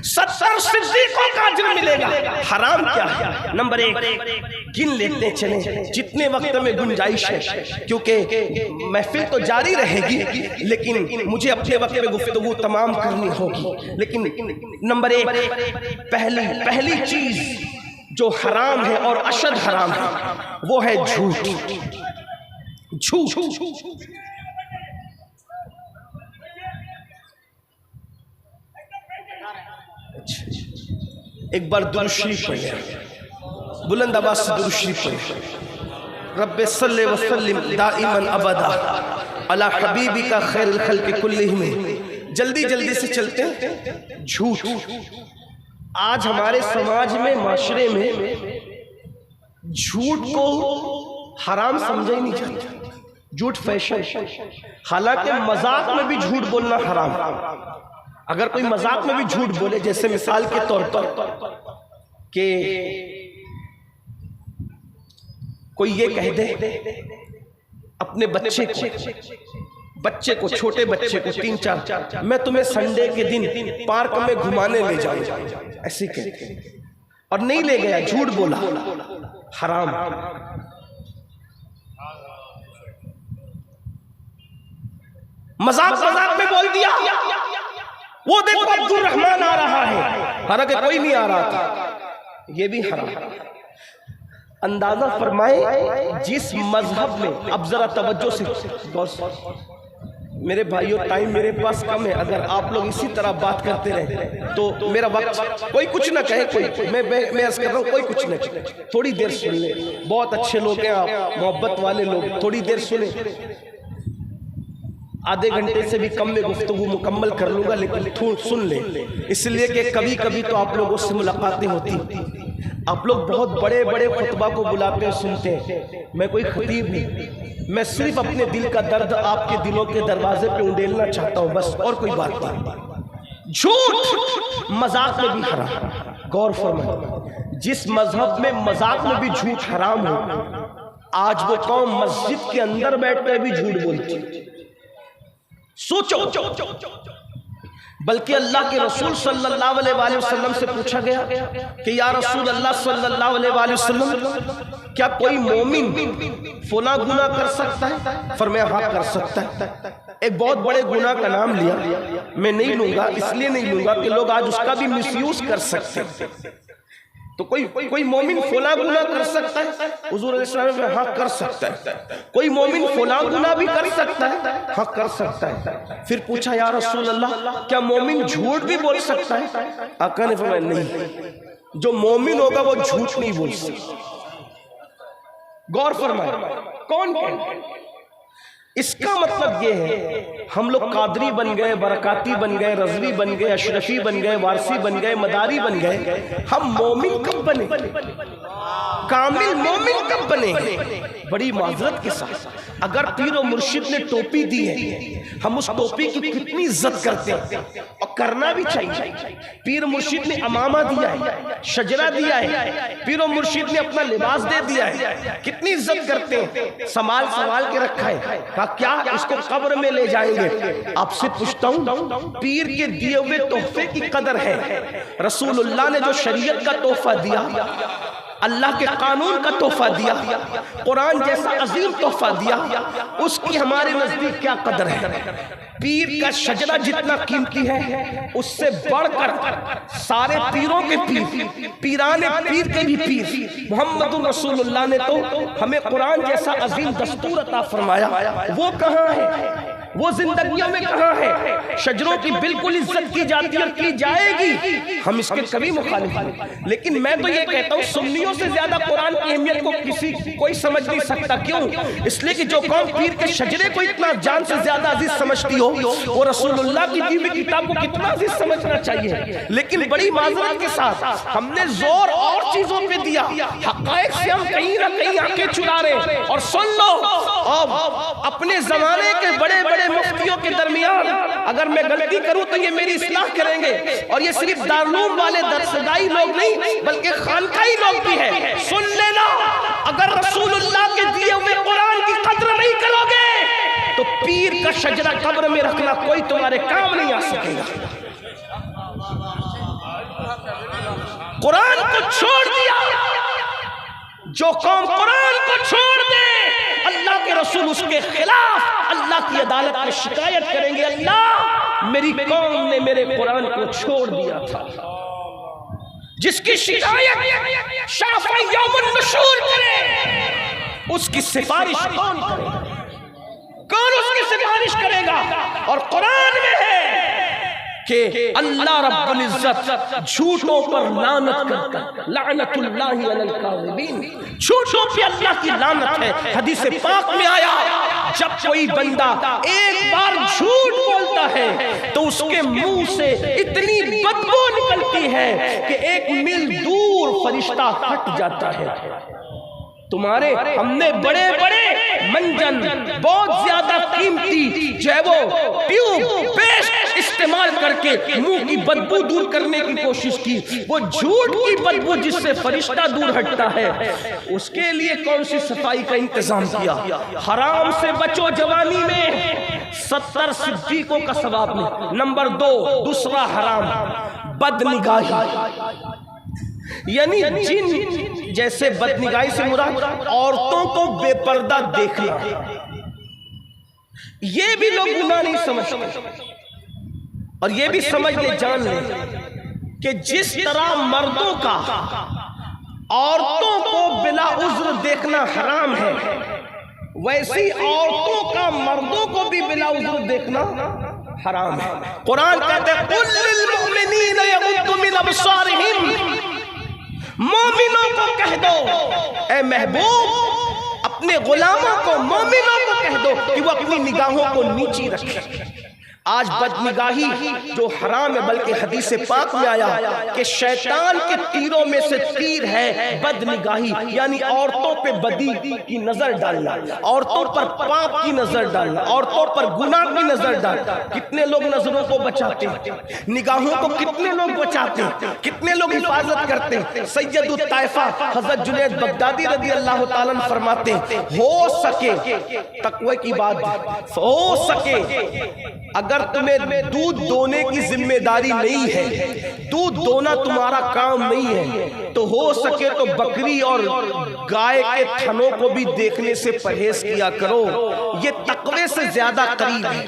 70 صدیقوں کا اجر ملے گا۔ حرام کیا ہے؟ نمبر 1 گن لیتے چلیں جتنے وقت میں گنجائش ہے، کیونکہ محفل تو جاری رہے گی لیکن مجھے اپنے وقت میں گفتگو تمام کرنی ہوگی۔ لیکن نمبر 1 پہلی چیز جو حرام ہے اور اشد حرام ہے وہ ہے جھوٹ۔ ایک بار درود شریف پڑھیں، بلند آواز سے درود شریف پڑھیں۔ رب صلی وسلم دائما ابدا علی حبیبک خیر الخلق کلہم۔ جلدی جلدی سے چلتے ہیں۔ جھوٹ آج ہمارے سماج میں، معاشرے میں جھوٹ کو حرام سمجھا ہی نہیں جاتا، جھوٹ فیشن۔ حالانکہ مذاق میں بھی جھوٹ بولنا حرام۔ اگر کوئی مذاق میں بھی جھوٹ بولے، جیسے مثال کے طور پر کہ کوئی یہ کہہ دے اپنے بچے کو چھوٹے بچے کو 3-4 میں تمہیں سنڈے کے دن پارک میں گھمانے لے جاؤں، ایسے کہتے اور نہیں لے گیا، جھوٹ بولا، حرام۔ مذاق میں بول دیا، وہ دیکھو عبد الرحمن آ رہا ہے، حالانکہ کوئی نہیں آ رہا تھا، یہ بھی حرام۔ اندازہ فرمائے جس مذہب میں، اب ذرا توجہ سے میرے بھائیوں، ٹائم میرے پاس کم ہے، اگر آپ لوگ اسی طرح بات کرتے رہے تو میرا وقت، کوئی کچھ نہ کہے، میں عرض کر رہا ہوں کوئی کچھ نہ کہے، تھوڑی دیر سن لیں، بہت اچھے لوگ ہیں آپ، محبت والے لوگ، تھوڑی دیر سنیں۔ آدھے گھنٹے سے بھی کم میں گفتگو مکمل کر لوں گا، لیکن سن لیں، اس لیے کہ کبھی کبھی تو آپ لوگوں سے ملاقاتیں ہوتی، آپ لوگ بہت بڑے بڑے خطبہ کو بلاتے ہیں، سنتے ہیں، میں کوئی خطیب نہیں، میں صرف اپنے دل کا درد آپ کے دلوں کے دروازے پہ انڈیلنا چاہتا ہوں، بس، اور کوئی بات نہیں۔ جھوٹ مذاق میں بھی حرام۔ غور فرمائیں، جس مذہب میں مذاق میں بھی جھوٹ حرام ہو، آج وہ قوم مسجد کے اندر بیٹھ کر بھی جھوٹ بولتی۔ سوچو، بلکہ اللہ کے رسول صلی اللہ علیہ وآلہ وسلم سے پوچھا گیا کہ یا رسول اللہ صلی اللہ علیہ وآلہ وسلم، کیا کوئی مومن فلاں گناہ کر سکتا ہے؟ فرمایا ہاں کر سکتا ہے۔ ایک بہت بڑے گناہ کا نام لیا، میں نہیں لوں گا، اس لیے نہیں لوں گا کہ لوگ آج اس کا بھی مس یوز کر سکتے ہیں۔ تو کوئی مومن فلاں گناہ کر سکتا ہے؟ حضور علیہ السلام میں ہاں کر سکتا ہے۔ کوئی مومن فلاں گناہ بھی کر سکتا ہے؟ ہاں کر سکتا ہے۔ پھر پوچھا یا رسول اللہ کیا مومن جھوٹ بھی بول سکتا ہے؟ آقا نے فرمایا نہیں، جو مومن ہوگا وہ جھوٹ نہیں بول سکتا۔ غور فرمائے، کون اس کا مطلب یہ ہے ہم لوگ قادری بن گئے، برکاتی بن گئے، رضوی بن گئے، اشرفی بن گئے، وارثی بن گئے، مداری بن گئے، ہم مومن کب بنے؟ کامل مومن کب بنے؟ بڑی معذرت کے ساتھ اگر پیر و مرشد نے ٹوپی دی ہے، ہم اس ٹوپی کی کتنی عزت کرتے ہیں اور کرنا بھی چاہیے۔ پیر مرشد نے امامہ دیا ہے، شجرہ دیا ہے، پیر و مرشد نے اپنا لباس دے دیا ہے، کتنی عزت کرتے ہیں، سنبھال کے رکھا ہے۔ کہا کیا اس کو قبر میں لے جائیں گے؟ آپ سے پوچھتا ہوں پیر کے دیے ہوئے تحفے کی قدر ہے؟ رسول اللہ نے جو شریعت کا تحفہ دیا، اللہ کے قانون کا تحفہ دیا، قرآن جیسا عظیم تحفہ دیا، اس کی ہمارے نزدیک کیا قدر ہے؟ پیر کا شجرہ جتنا قیمتی ہے اس سے بڑھ کر سارے پیروں کے پیر، پیران پیر کے بھی پیر محمد رسول اللہ نے تو ہمیں قرآن جیسا عظیم دستور عطا فرمایا، وہ کہاں ہے؟ وہ زندگیوں میں کہاں ہے؟ شجروں کی بالکل عزت کی جاتی اور کی جائے گی، ہم اس کے کبھی مخالف ہیں۔ لیکن میں تو یہ کہتا ہوں سنیوں سے زیادہ قرآن کی اہمیت کو کوئی سمجھ نہیں سکتا۔ کیوں؟ اس لیے کہ جو قوم پیر کے شجرے کو اتنا جان سے زیادہ عزیز سمجھتی ہو، وہ رسول اللہ کی دی ہوئی کتاب کو کتنا عزیز سمجھنا چاہیے۔ لیکن بڑی معذرت کے ساتھ ہم نے زور اور چیزوں پہ دیا، حقائق سے ہم کہیں نہ کہیں آنکھیں چرا رہے۔ اور سن لو، اپنے زمانے کے بڑے بڑے مفتیوں کے درمیان اگر میں غلطی کروں تو یہ میری اصلاح کریں گے، اور یہ صرف دارالعلوم والے درسگاہی لوگ نہیں بلکہ خانقاہی لوگ بھی ہیں۔ سن لینا، اگر رسول اللہ کے دیے ہوئے قرآن کی قدر نہیں کرو گے تو پیر کا شجرہ قبر میں رکھنا کوئی تمہارے کام نہیں آ سکے گا۔ قرآن کو چھوڑ دیا، جو قوم قرآن کو چھوڑ دے اللہ کے رسول اس کے خلاف اللہ کی عدالت میں شکایت کریں گے، اللہ میری قوم نے میرے قرآن کو چھوڑ دیا تھا۔ جس کی شکایت شافعی یوم النشور کرے اس کی سفارش کون کرے گا؟ کون اس کی سفارش کرے گا؟ اور قرآن میں ہے کہ اللہ رب العزت جھوٹوں پر لعنت کرتا ہے، لعنت اللہ علی الکاذبین، جھوٹوں پہ اللہ کی لعنت ہے۔ حدیث پاک میں آیا جب کوئی بندہ ایک بار جھوٹ بولتا ہے تو اس کے منہ سے اتنی بدبو نکلتی ہے کہ 1 میل دور فرشتہ ہٹ جاتا ہے۔ تمہارے ہم نے بڑے بڑے منجن بہت زیادہ قیمتی جو ہے وہ ٹیوب پیسٹ استعمال کر کے منہ کی بدبو دور کرنے کی کوشش کی، وہ جھوٹ کی بدبو جس سے فرشتہ دور ہٹتا ہے، اس کے لیے کون سی صفائی کا انتظام کیا؟ حرام سے بچو جوانی میں، 70 صدیقوں کا ثواب نہیں۔ نمبر 2، دوسرا حرام بد نگاہی، یعنی جن جیسے بدنگاہی سے مراد عورتوں کو بے پردہ دیکھنا، یہ بھی لوگ گناہ نہیں سمجھتے۔ اور یہ بھی سمجھ لے، جان لے کہ جس طرح مردوں کا عورتوں کو بلا عذر دیکھنا حرام ہے، ویسی عورتوں کا مردوں کو بھی بلا عذر دیکھنا حرام ہے۔ قرآن کہتے ہیں قُلْ لِلْمُؤْمِنِينَ يَغُضُّوا مِنْ أَبْصَارِهِمْ، مومنوں کو کہہ دو، اے محبوب اپنے غلاموں کو، مومنوں کو کہہ دو کہ وہ اپنی نگاہوں کو نیچی رکھیں۔ آج بد نگاہی جو حرام ہے، بلکہ حدیث پاک میں آیا کہ شیطان کے تیروں میں سے تیر ہے بد نگاہی، یعنی عورتوں پہ بدی کی نظر ڈالنا، عورتوں پر پاپ کی نظر ڈالنا، عورتوں پر گناہ کی نظر ڈالنا۔ کتنے لوگ نظروں کو بچاتے ہیں، نگاہوں کو کتنے لوگ بچاتے ہیں، کتنے لوگ حفاظت کرتے ہیں۔ سید الطائفہ حضرت جنید بغدادی رضی اللہ تعالیٰ عنہ فرماتے ہیں ہو سکے تقوی کی بات، ہو سکے اگر تمہیں دودھ دونے کی ذمہ داری نہیں ہے، دودھ دونا تمہارا کام نہیں ہے، تو ہو سکے تو بکری اور گائے کے تھنوں کو بھی دیکھنے سے پرہیز کیا کرو، یہ تقوی سے زیادہ قریب ہے،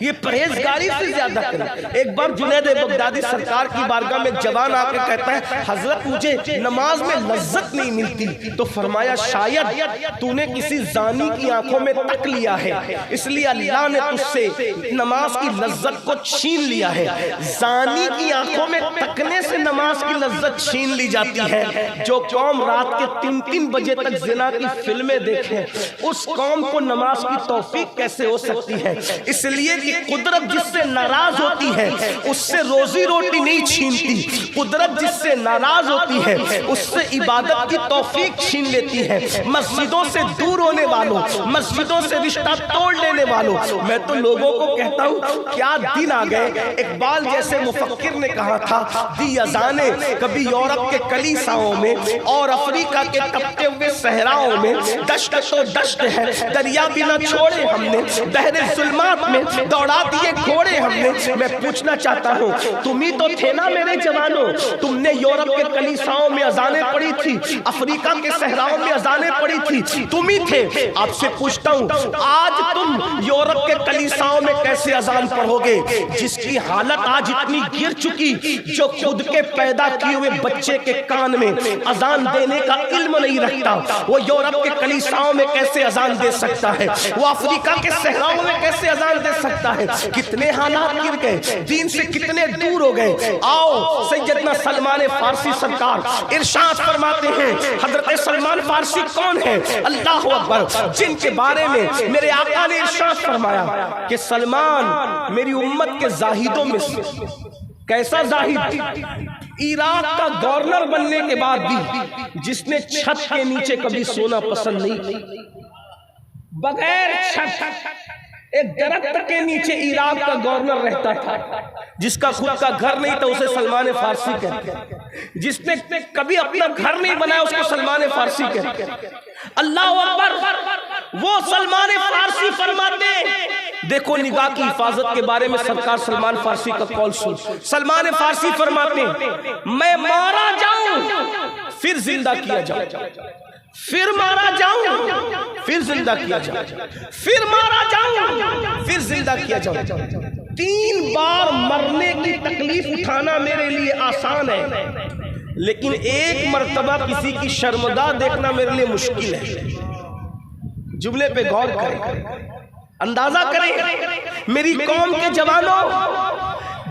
یہ پرہیزگاری سے زیادہ کریں۔ ایک بار جنید بغدادی سرکار کی بارگاہ میں جوان آ کے کہتا ہے حضرت مجھے نماز میں لذت نہیں ملتی، تو فرمایا شاید تو نے کسی زانی کی آنکھوں میں تک لیا ہے، اس لیے اللہ نے تجھ سے نماز کی لذت کو چھین لیا ہے۔ زانی کی آنکھوں میں تکنے سے نماز کی لذت چھین لی جاتی ہے۔ جو قوم رات کے 3 بجے تک زنا کی فلمیں دیکھیں، اس قوم کو نماز کی توفیق کیسے ہو سکتی ہے؟ اس لیے کہ قدرت جس سے ناراض ہوتی ہے اس سے روزی روٹی نہیں چھینتی، قدرت جس سے ناراض ہوتی ہے اس سے عبادت کی توفیق چھین لیتی ہے۔ مسجدوں سے دور ہونے والوں، مسجدوں سے رشتہ توڑ لینے والوں، میں تو لوگوں کو کہتا ہوں کیا دن آ گئے۔ اقبال جیسے مفکر نے کہا تھا دی اذانیں کبھی یورپ کے کلیساؤں میں اور افریقہ کے تپتے ہوئے صحراؤں میں، دشت تو دشت ہے دریا بھی نہ چھوڑے ہم نے، بحر ظلمات میں دوڑا دیے گھوڑے ہم نے۔ میں پوچھنا چاہتا ہوں تم ہی تو تھے نا میرے جوانوں، تم نے یورپ کے کلیساؤں میں اذانیں پڑھی تھی، افریقہ کے صحراؤں میں اذانیں پڑھی تھی، تم ہی تھے۔ آپ سے پوچھتا ہوں آج تم یورپ کے کلیساؤں میں کیسے اذان پڑھو گے؟ جس کی حالت آج اتنی گر چکی، جو خود کے پیدا کیے ہوئے بچے کے کان میں اذان دینے کا علم نہیں رکھتا، وہ یورپ کے کلیساؤں میں کیسے اذان دے سکتا ہے؟ وہ افریقہ کے صحراؤں میں کیسے اذان دے سکتا ہے؟ کتنے حالات گر گئے، دین سے کتنے دور ہو گئے۔ آؤ سیدنا سلمان فارسی سرکار ارشاد فرماتے ہیں، حضرت سلمان فارسی کون ہے؟ اللہ اکبر، جن کے بارے میں میرے آقا نے ارشاد فرمایا کہ سلمان میری امت کے زاہدوں میں سے۔ کیسا زاہد؟ عراق کا گورنر بننے کے بعد بھی جس نے چھت کے نیچے کبھی سونا پسند نہیں کی، بغیر چھت ایک درخت کے نیچے عراق کا گورنر رہتا تھا، جس کا خود کا گھر نہیں تھا اسے سلمان فارسی کہتے ہیں، جس نے کبھی اپنا گھر نہیں بنایا اس کو سلمان فارسی کہتے ہیں۔ اللہ اکبر، وہ سلمان فارسی فرماتے ہیں، دیکھو نگاہ کی حفاظت کے بارے میں سرکار سلمان فارسی کا قول سن۔ سلمان فارسی فرماتے ہیں میں مارا جاؤں پھر زندہ کیا جاؤں، پھر مارا جاؤں پھر زندہ کیا جاؤں، پھر مارا جاؤں پھر زندہ کیا جاؤں۔ 3 بار مرنے کی تکلیف اٹھانا میرے لیے آسان ہے، لیکن 1 مرتبہ کسی کی شرمگاہ دیکھنا میرے لیے مشکل ہے۔ جملے پہ غور کریں، اندازہ کریں میری قوم کے جوانوں،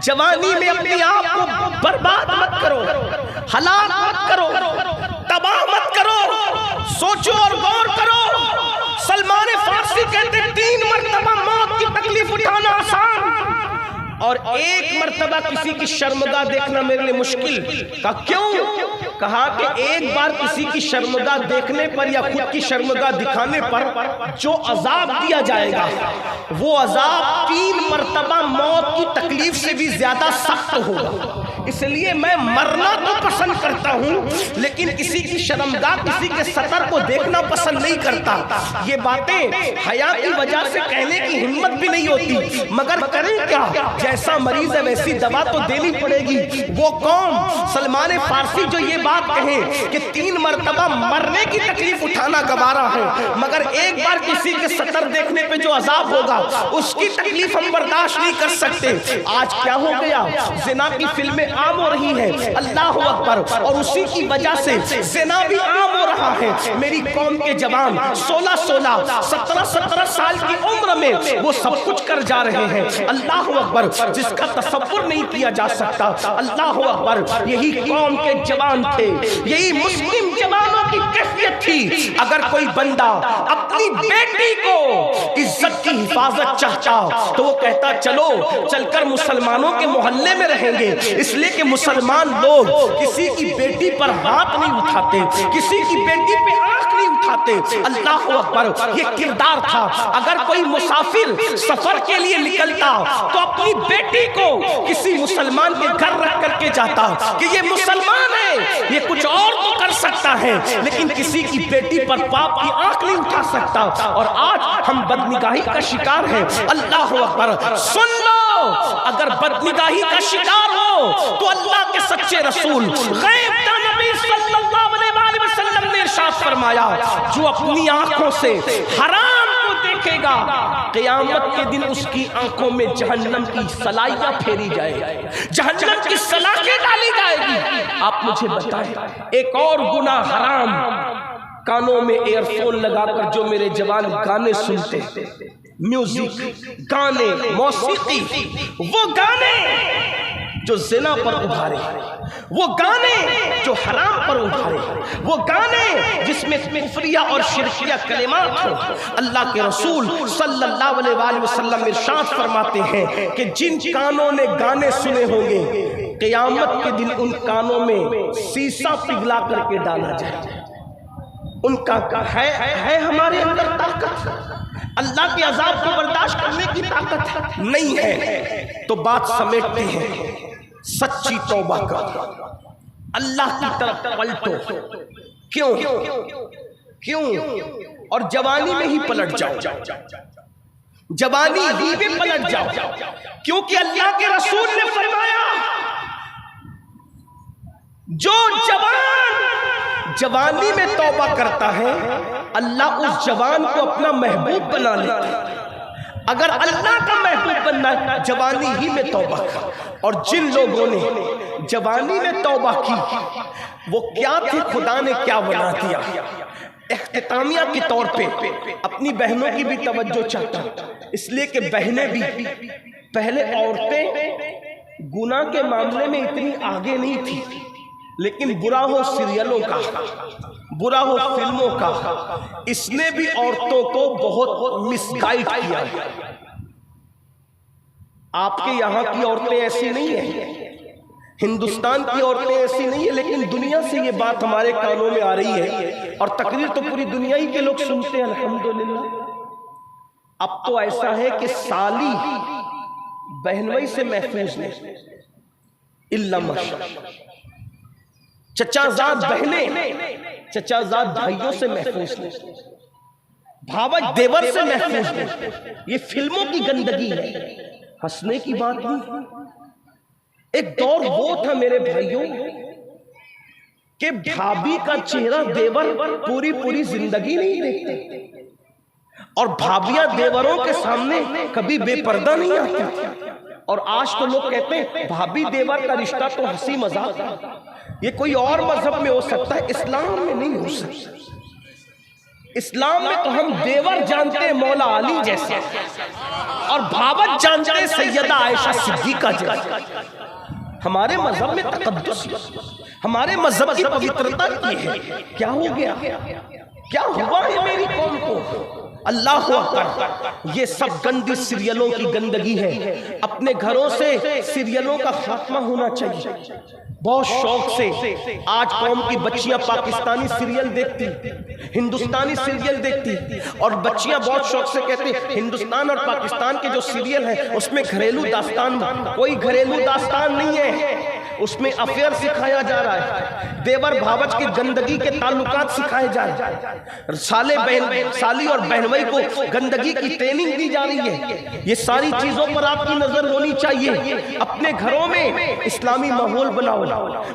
جوانی میں اپنے آپ کو برباد مت کرو، ہلاک مت کرو، تباہ مت کرو، سوچو اور غور کرو۔ سلمان فارسی کہتے 3 مرتبہ موت کی تکلیف اٹھانا آسان اور 1 مرتبہ کسی کی شرمگاہ دیکھنا میرے لیے مشکل۔ کہا کیوں؟ کہا کہ 1 بار کسی کی شرمگاہ دیکھنے پر یا خود کی شرمگاہ دکھانے پر جو عذاب دیا جائے گا وہ عذاب 3 مرتبہ موت کی تکلیف سے بھی زیادہ سخت ہوگا۔ اس لیے میں مرنا تو پسند کرتا ہوں لیکن کسی کی شرمگاہ، کسی کے سطر کو دیکھنا پسند نہیں کرتا۔ یہ باتیں حیا کی وجہ سے کہنے کی ہمت بھی نہیں ہوتی، مگر کریں کیا؟ جیسا مریض ہے ویسی دوا تو دینی پڑے گی۔ وہ قوم سلمان فارسی جو یہ بات کہیں کہ 3 مرتبہ مرنے کی تکلیف اٹھانا گوارا ہے، مگر 1 بار کسی کے سطر دیکھنے پہ جو عذاب ہوگا اس کی تکلیف ہم برداشت نہیں کر سکتے۔ آج کیا ہو گیا؟ زنا کی فلمیں عام ہو رہی ہیں، اللہ اکبر، اور اسی کی وجہ سے زنا بھی عام ہو رہا ہے۔ میری قوم کے جوان 16 17 سال کی عمر میں وہ سب کچھ کر جا رہے ہیں، اللہ اکبر، جس کا تصور نہیں کیا جا سکتا۔ اللہ اکبر، یہی قوم کے جوان تھے، یہی مسلم جوانوں کی کیفیت تھی۔ اگر کوئی بندہ اپنی بیٹی کو عزت کی حفاظت چاہتا تو وہ کہتا چلو چل کر مسلمانوں کے محلے میں رہیں گے، اس لیے لیے کہ مسلمان لوگ کسی کی بیٹی پر ہاتھ نہیں اٹھاتے، کسی کی بیٹی پہ آنکھ نہیں اٹھاتے۔ اللہ اکبر، یہ کردار تھا۔ اگر کوئی مسافر سفر کے لیے نکلتا تو اپنی بیٹی کو کسی مسلمان کے گھر رکھ کر کے جاتا کہ یہ مسلمان ہے، یہ کچھ اور تو کر سکتا ہے لیکن کسی کی بیٹی پر باپ کی آنکھ نہیں اٹھا سکتا۔ اور آج ہم بدنگاہی کا شکار ہیں۔ اللہ اکبر، سن لو، اگر بدنگاہی کا شکار ہو تو اللہ کے سچے رسول غیب کا نبی صلی اللہ علیہ وسلم نے ارشاد فرمایا، جو اپنی آنکھوں سے حرام کو دیکھے گا قیامت کے دن اس کی آنکھوں میں جہنم کی سلائیاں پھیری جائے گی، جہنم کی سلاخیں ڈالی جائے گی۔ آپ مجھے بتائیں، ایک اور گناہ حرام، کانوں میں ایئر فون لگا کر جو میرے جوان گانے سنتے، میوزک، گانے، موسیقی، وہ گانے جو زنا پر ابھارے، وہ گانے جو حرام پر ابھارے، وہ گانے جس میں کفریہ اور شرکیہ کلمات ہو۔ اللہ کے رسول صلی اللہ علیہ وآلہ وسلم ارشاد فرماتے ہیں کہ جن کانوں نے گانے سنے ہوں گے قیامت کے دن ان کانوں میں سیسا پگھلا کر کے ڈالا جائے۔ ان کا ہے ہمارے اندر طاقت اللہ کے عذاب کو برداشت کرنے کی طاقت نہیں ہے تو بات سمیٹتے ہیں، سچی توبہ کر، اللہ کی طرف پلٹو۔ کیوں اور جوانی میں ہی پلٹ جاؤ، جوانی ہی میں پلٹ جاؤ، کیونکہ اللہ کے رسول نے فرمایا جو جوانی میں توبہ کرتا ہے اللہ اس جوان کو اپنا محبوب بنا لیتا ہے۔ اگر اللہ کا محبوب بننا ہے جوانی ہی میں توبہ کر۔ اور جن لوگوں نے جوانی میں توبہ کی وہ کیا تھے، خدا نے کیا بنا دیا۔ اختتامیہ کے طور پہ اپنی بہنوں کی بھی توجہ چاہتا ہوں، اس لیے کہ بہنیں بھی، پہلے عورتیں گناہ کے معاملے میں اتنی آگے نہیں تھی، لیکن برا ہو سیریلوں کا، برا ہو فلموں کا، اس نے بھی عورتوں کو بہت مس گائیڈ کیا۔ آپ کے یہاں کی عورتیں ایسی نہیں ہیں، ہندوستان کی عورتیں ایسی نہیں ہیں، لیکن دنیا سے یہ بات ہمارے کانوں میں آ رہی ہے اور تقریر تو پوری دنیا ہی کے لوگ سنتے ہیں۔ الحمدللہ اب تو ایسا ہے کہ سالی بہنوئی سے محفوظ نہیں، الا ماشاءاللہ، چچا زاد بہنیں چچا زاد بھائیوں سے محفوظ نہیں، بھاوج دیور سے محفوظ نہیں۔ یہ فلموں کی گندگی ہے، ہنسنے کی بات نہیں۔ ایک دور وہ تھا میرے بھائیوں کہ بھابھی کا چہرہ دیور پوری زندگی نہیں دیکھتے، اور بھابیاں دیوروں کے سامنے کبھی بے پردہ نہیں آتی۔ اور آج تو لوگ کہتے ہیں بھابھی دیور کا رشتہ تو ہنسی مذاق ہے، یہ کوئی اور مذہب میں ہو سکتا ہے، اسلام میں نہیں ہو سکتا۔ اسلام میں تو ہم دیور جانتے ہیں مولا علی جیسے، اور بھاوت جانتے ہیں سیدہ عائشہ صدیقہ جیسے۔ ہمارے مذہب میں تقدس، ہمارے مذہب کی پوترتا کی ہے۔ کیا ہو گیا، کیا ہوا ہے میری قوم کو؟ اللہ اکبر، یہ سب گندی سیریلوں کی گندگی ہے۔ اپنے گھروں سے سیریلوں کا خاتمہ ہونا چاہیے۔ بہت شوق سے آج قوم کی بچیاں پاکستانی سیریل دیکھتی، ہندوستانی سیریل دیکھتی، اور بچیاں بہت شوق سے کہتی ہندوستان اور پاکستان کے جو سیریل ہیں اس میں گھریلو داستان، کوئی گھریلو داستان نہیں ہے، اس میں افیئر سکھایا جا رہا ہے، دیور بھاوج کی گندگی کے تعلقات سکھائے جا رہے ہیں، سالی اور بہنوئی کو گندگی کی ٹریننگ دی جا رہی ہے۔ یہ ساری چیزوں پر آپ کی نظر ہونی چاہیے۔ اپنے گھروں میں اسلامی ماحول بناؤ،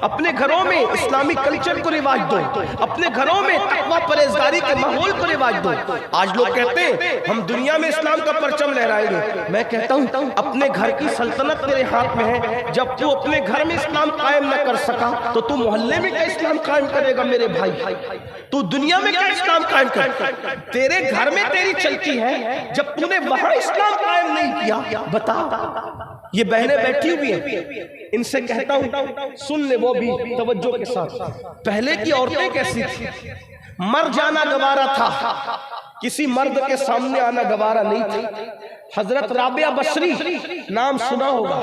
اپنے گھروں میں اسلامی کلچر کو رواج دو، اپنے گھروں میں تقوی پرہیزگاری کے ماحول کو رواج دو۔ آج لوگ کہتے ہیں ہم دنیا میں اسلام کا پرچم لہرائیں گے، میں کہتا ہوں اپنے گھر کی سلطنت تیرے ہاتھ میں ہے۔ جب تو اپنے گھر میں اسلام قائم نہ کر سکا تو تو محلے میں کیا اسلام قائم کرے گا میرے بھائی؟ تو دنیا میں کیا اسلام قائم کر؟ تیرے گھر میں تیری چلتی ہے، جب تو نے وہاں اسلام قائم نہیں کیا بتا۔ یہ بہنیں بیٹھی ہوئی ہیں، ان سے کہتا ہوں سن لے وہ بھی توجہ کے ساتھ۔ پہلے کی عورتیں کیسی تھی؟ مر جانا گوارا تھا، کسی مرد کے سامنے آنا گوارا نہیں تھا۔ حضرت رابعہ بصری نام سنا ہوگا،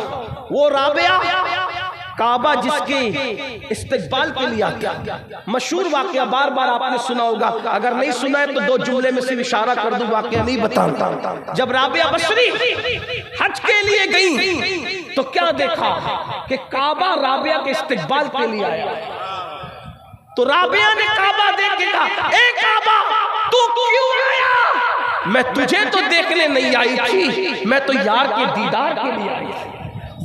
وہ رابعہ کعبہ جس کے استقبال کے لیے آتا ہے. مشہور واقعہ بار بار آپ نے سنا ہوگا, اگر نہیں سنا ہے تو 2 جملے میں صرف اشارہ کر دوں, واقعہ نہیں بتاتا. جب رابعہ بصری حج کے لیے گئی تو کیا دیکھا کہ کعبہ رابعہ کے استقبال کے لیے آیا. تو رابعہ نے کعبہ دیکھ کے کہا, اے کعبہ تو کیوں آیا؟ میں تجھے تو دیکھنے نہیں آئی تھی, میں تو یار کے دیدار کے لیے آئی تھی.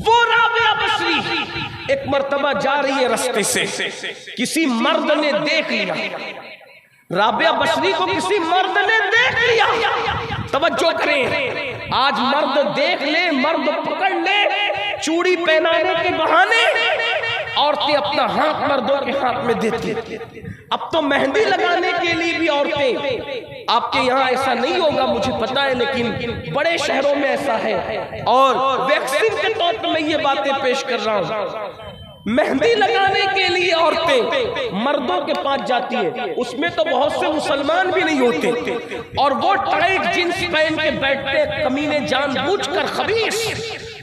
وہ رابعہ بصری ایک مرتبہ جا رہی ہے رستے سے, کسی مرد نے دیکھ لیا. رابعہ بصری کو کسی مرد نے دیکھ لیا. توجہ کریں, آج مرد دیکھ لے, مرد پکڑ لے, چوڑی پہنانے کے بہانے عورتیں اپنا ہاتھ مردوں کے ہاتھ میں دیتی. اب تو مہندی لگانے کے لیے بھی عورتیں, آپ کے یہاں ایسا نہیں ہوگا مجھے پتا ہے, لیکن بڑے شہروں میں ایسا ہے. اور ویکسین کے طور پر میں یہ باتیں پیش کر رہا ہوں. مہندی لگانے کے لیے عورتیں مردوں کے پاس جاتی ہے, اس میں تو بہت سے مسلمان بھی نہیں ہوتے, اور وہ ٹائٹ جینس پہن کے بیٹھتے کمینے جان بوجھ کر خبیث,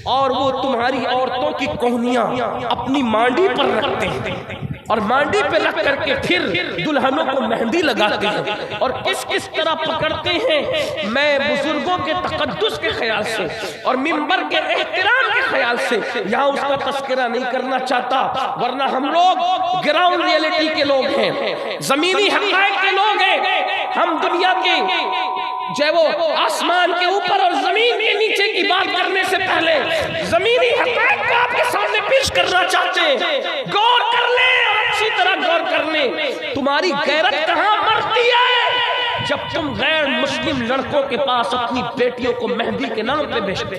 اور وہ تمہاری عورتوں کی کوہنیاں اپنی مانڈی پر رکھتے ہیں, اور مانڈی پہ رکھ کر کے پھر دلہنوں کو مہندی لگاتے ہیں. اور کس طرح پکڑتے ہیں, میں بزرگوں کے تقدس کے خیال سے اور منبر کے احترام کے خیال سے یہاں اس کا تذکرہ نہیں کرنا چاہتا, ورنہ ہم لوگ گراؤنڈ ریئلٹی کے لوگ ہیں, زمینی حقائق کے لوگ ہیں. ہم دنیا کے جو وہ آسمان کے اوپر اور زمین کے نیچے کی بات کرنے سے پہلے زمینی حقائق کو آپ کے سامنے پیش کرنا چاہتے ہیں. غور کر لیں, اچھی طرح غور کر لیں. تمہاری غیرت کہاں مرتی ہے جب تم غیر مسلم لڑکوں کے پاس اپنی بیٹیوں کو مہندی کے نام پہ بیچتے.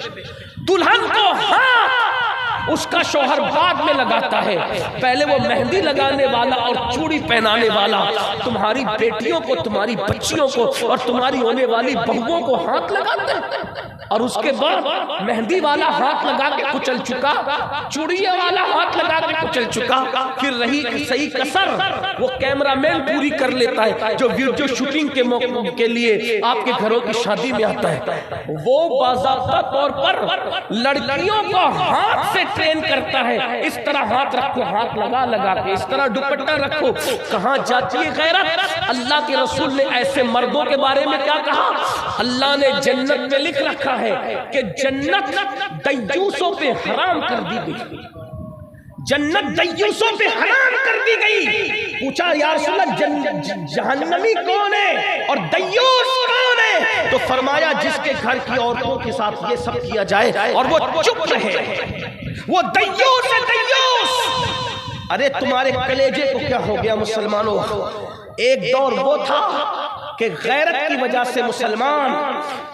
دلہن کو ہاتھ اس کا شوہر بعد میں لگاتا ہے, پہلے وہ مہندی لگانے والا اور چوڑی پہنانے والا تمہاری بیٹیوں کو, تمہاری بچیوں کو اور تمہاری ہونے والی بہووں کو ہاتھ لگاتا ہے, اور اس کے بعد مہندی والا ہاتھ لگا کے کچل چکا, چوڑیے والا ہاتھ لگا کے کچل چکا, پھر رہی صحیح کسر وہ کیمرہ مین پوری کر لیتا ہے جو ویڈیو شوٹنگ کے موقع کے لیے آپ کے گھروں کی شادی میں آتا ہے. وہ باضابطہ طور پر لڑکیوں کو ہاتھ سے ٹرین کرتا ہے, اس طرح ہاتھ رکھو, ہاتھ لگا کے اس طرح دوپٹہ رکھو. کہاں جاتی ہے غیرت؟ اللہ کے رسول نے ایسے مردوں کے بارے میں کیا کہا؟ اللہ نے جنت میں لکھ رکھا ہے کہ جنت دیوسوں پہ حرام کر دی گئی. جنت دیوسوں پہ حرام کر دی گئی. پوچھا یا رسول اللہ جہنمی کون ہے اور دیوس کون ہے؟ تو فرمایا جس کے گھر کی عورتوں کے ساتھ یہ سب کیا جائے اور وہ چپ رہے, وہ دیوس ہے, دیوس. ارے تمہارے کلیجے کو کیا ہو گیا مسلمانوں؟ ایک دور وہ تھا کہ غیرت کی وجہ سے مسلمان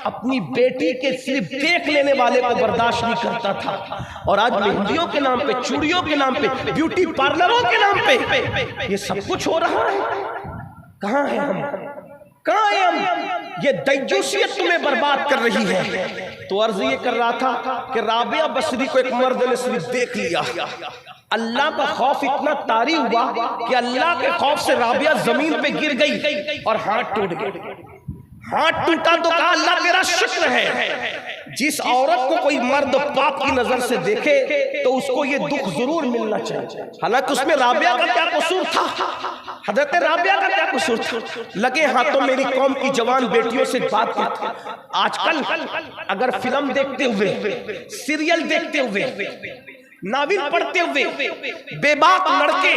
اپنی بیٹی کے صرف دیکھ لینے والے کو برداشت نہیں کرتا تھا, اور آج مہندیوں کے نام پہ, چوڑیوں کے نام پہ, بیوٹی پارلروں کے نام پہ یہ سب کچھ ہو رہا ہے. کہاں ہیں ہم, کہاں ہیں ہم؟ یہ دیوسیت تمہیں برباد کر رہی ہے. تو عرض یہ کر رہا تھا کہ رابعہ بصری کو ایک مرد نے صرف دیکھ لیا, اللہ کا خوف اتنا طاری ہوا کہ اللہ کے خوف سے رابعہ زمین پہ گر گئی اور ہاتھ ٹوٹ گئے. ہاتھ ٹوٹا تو کہا اللہ تیرا شکر ہے. جس عورت کو کوئی مرد پاک کی نظر سے دیکھے تو اس کو یہ دکھ ضرور ملنا چاہیے. حالانکہ اس میں رابعہ کا کیا قصور تھا, حضرت رابعہ کا کیا قصور تھا؟ لگے ہاتھوں میری قوم کی جوان بیٹیوں سے بات کرتے. آج کل اگر فلم دیکھتے ہوئے, سیریل دیکھتے ہوئے, ناول پڑھتے ہوئے بے باک لڑکے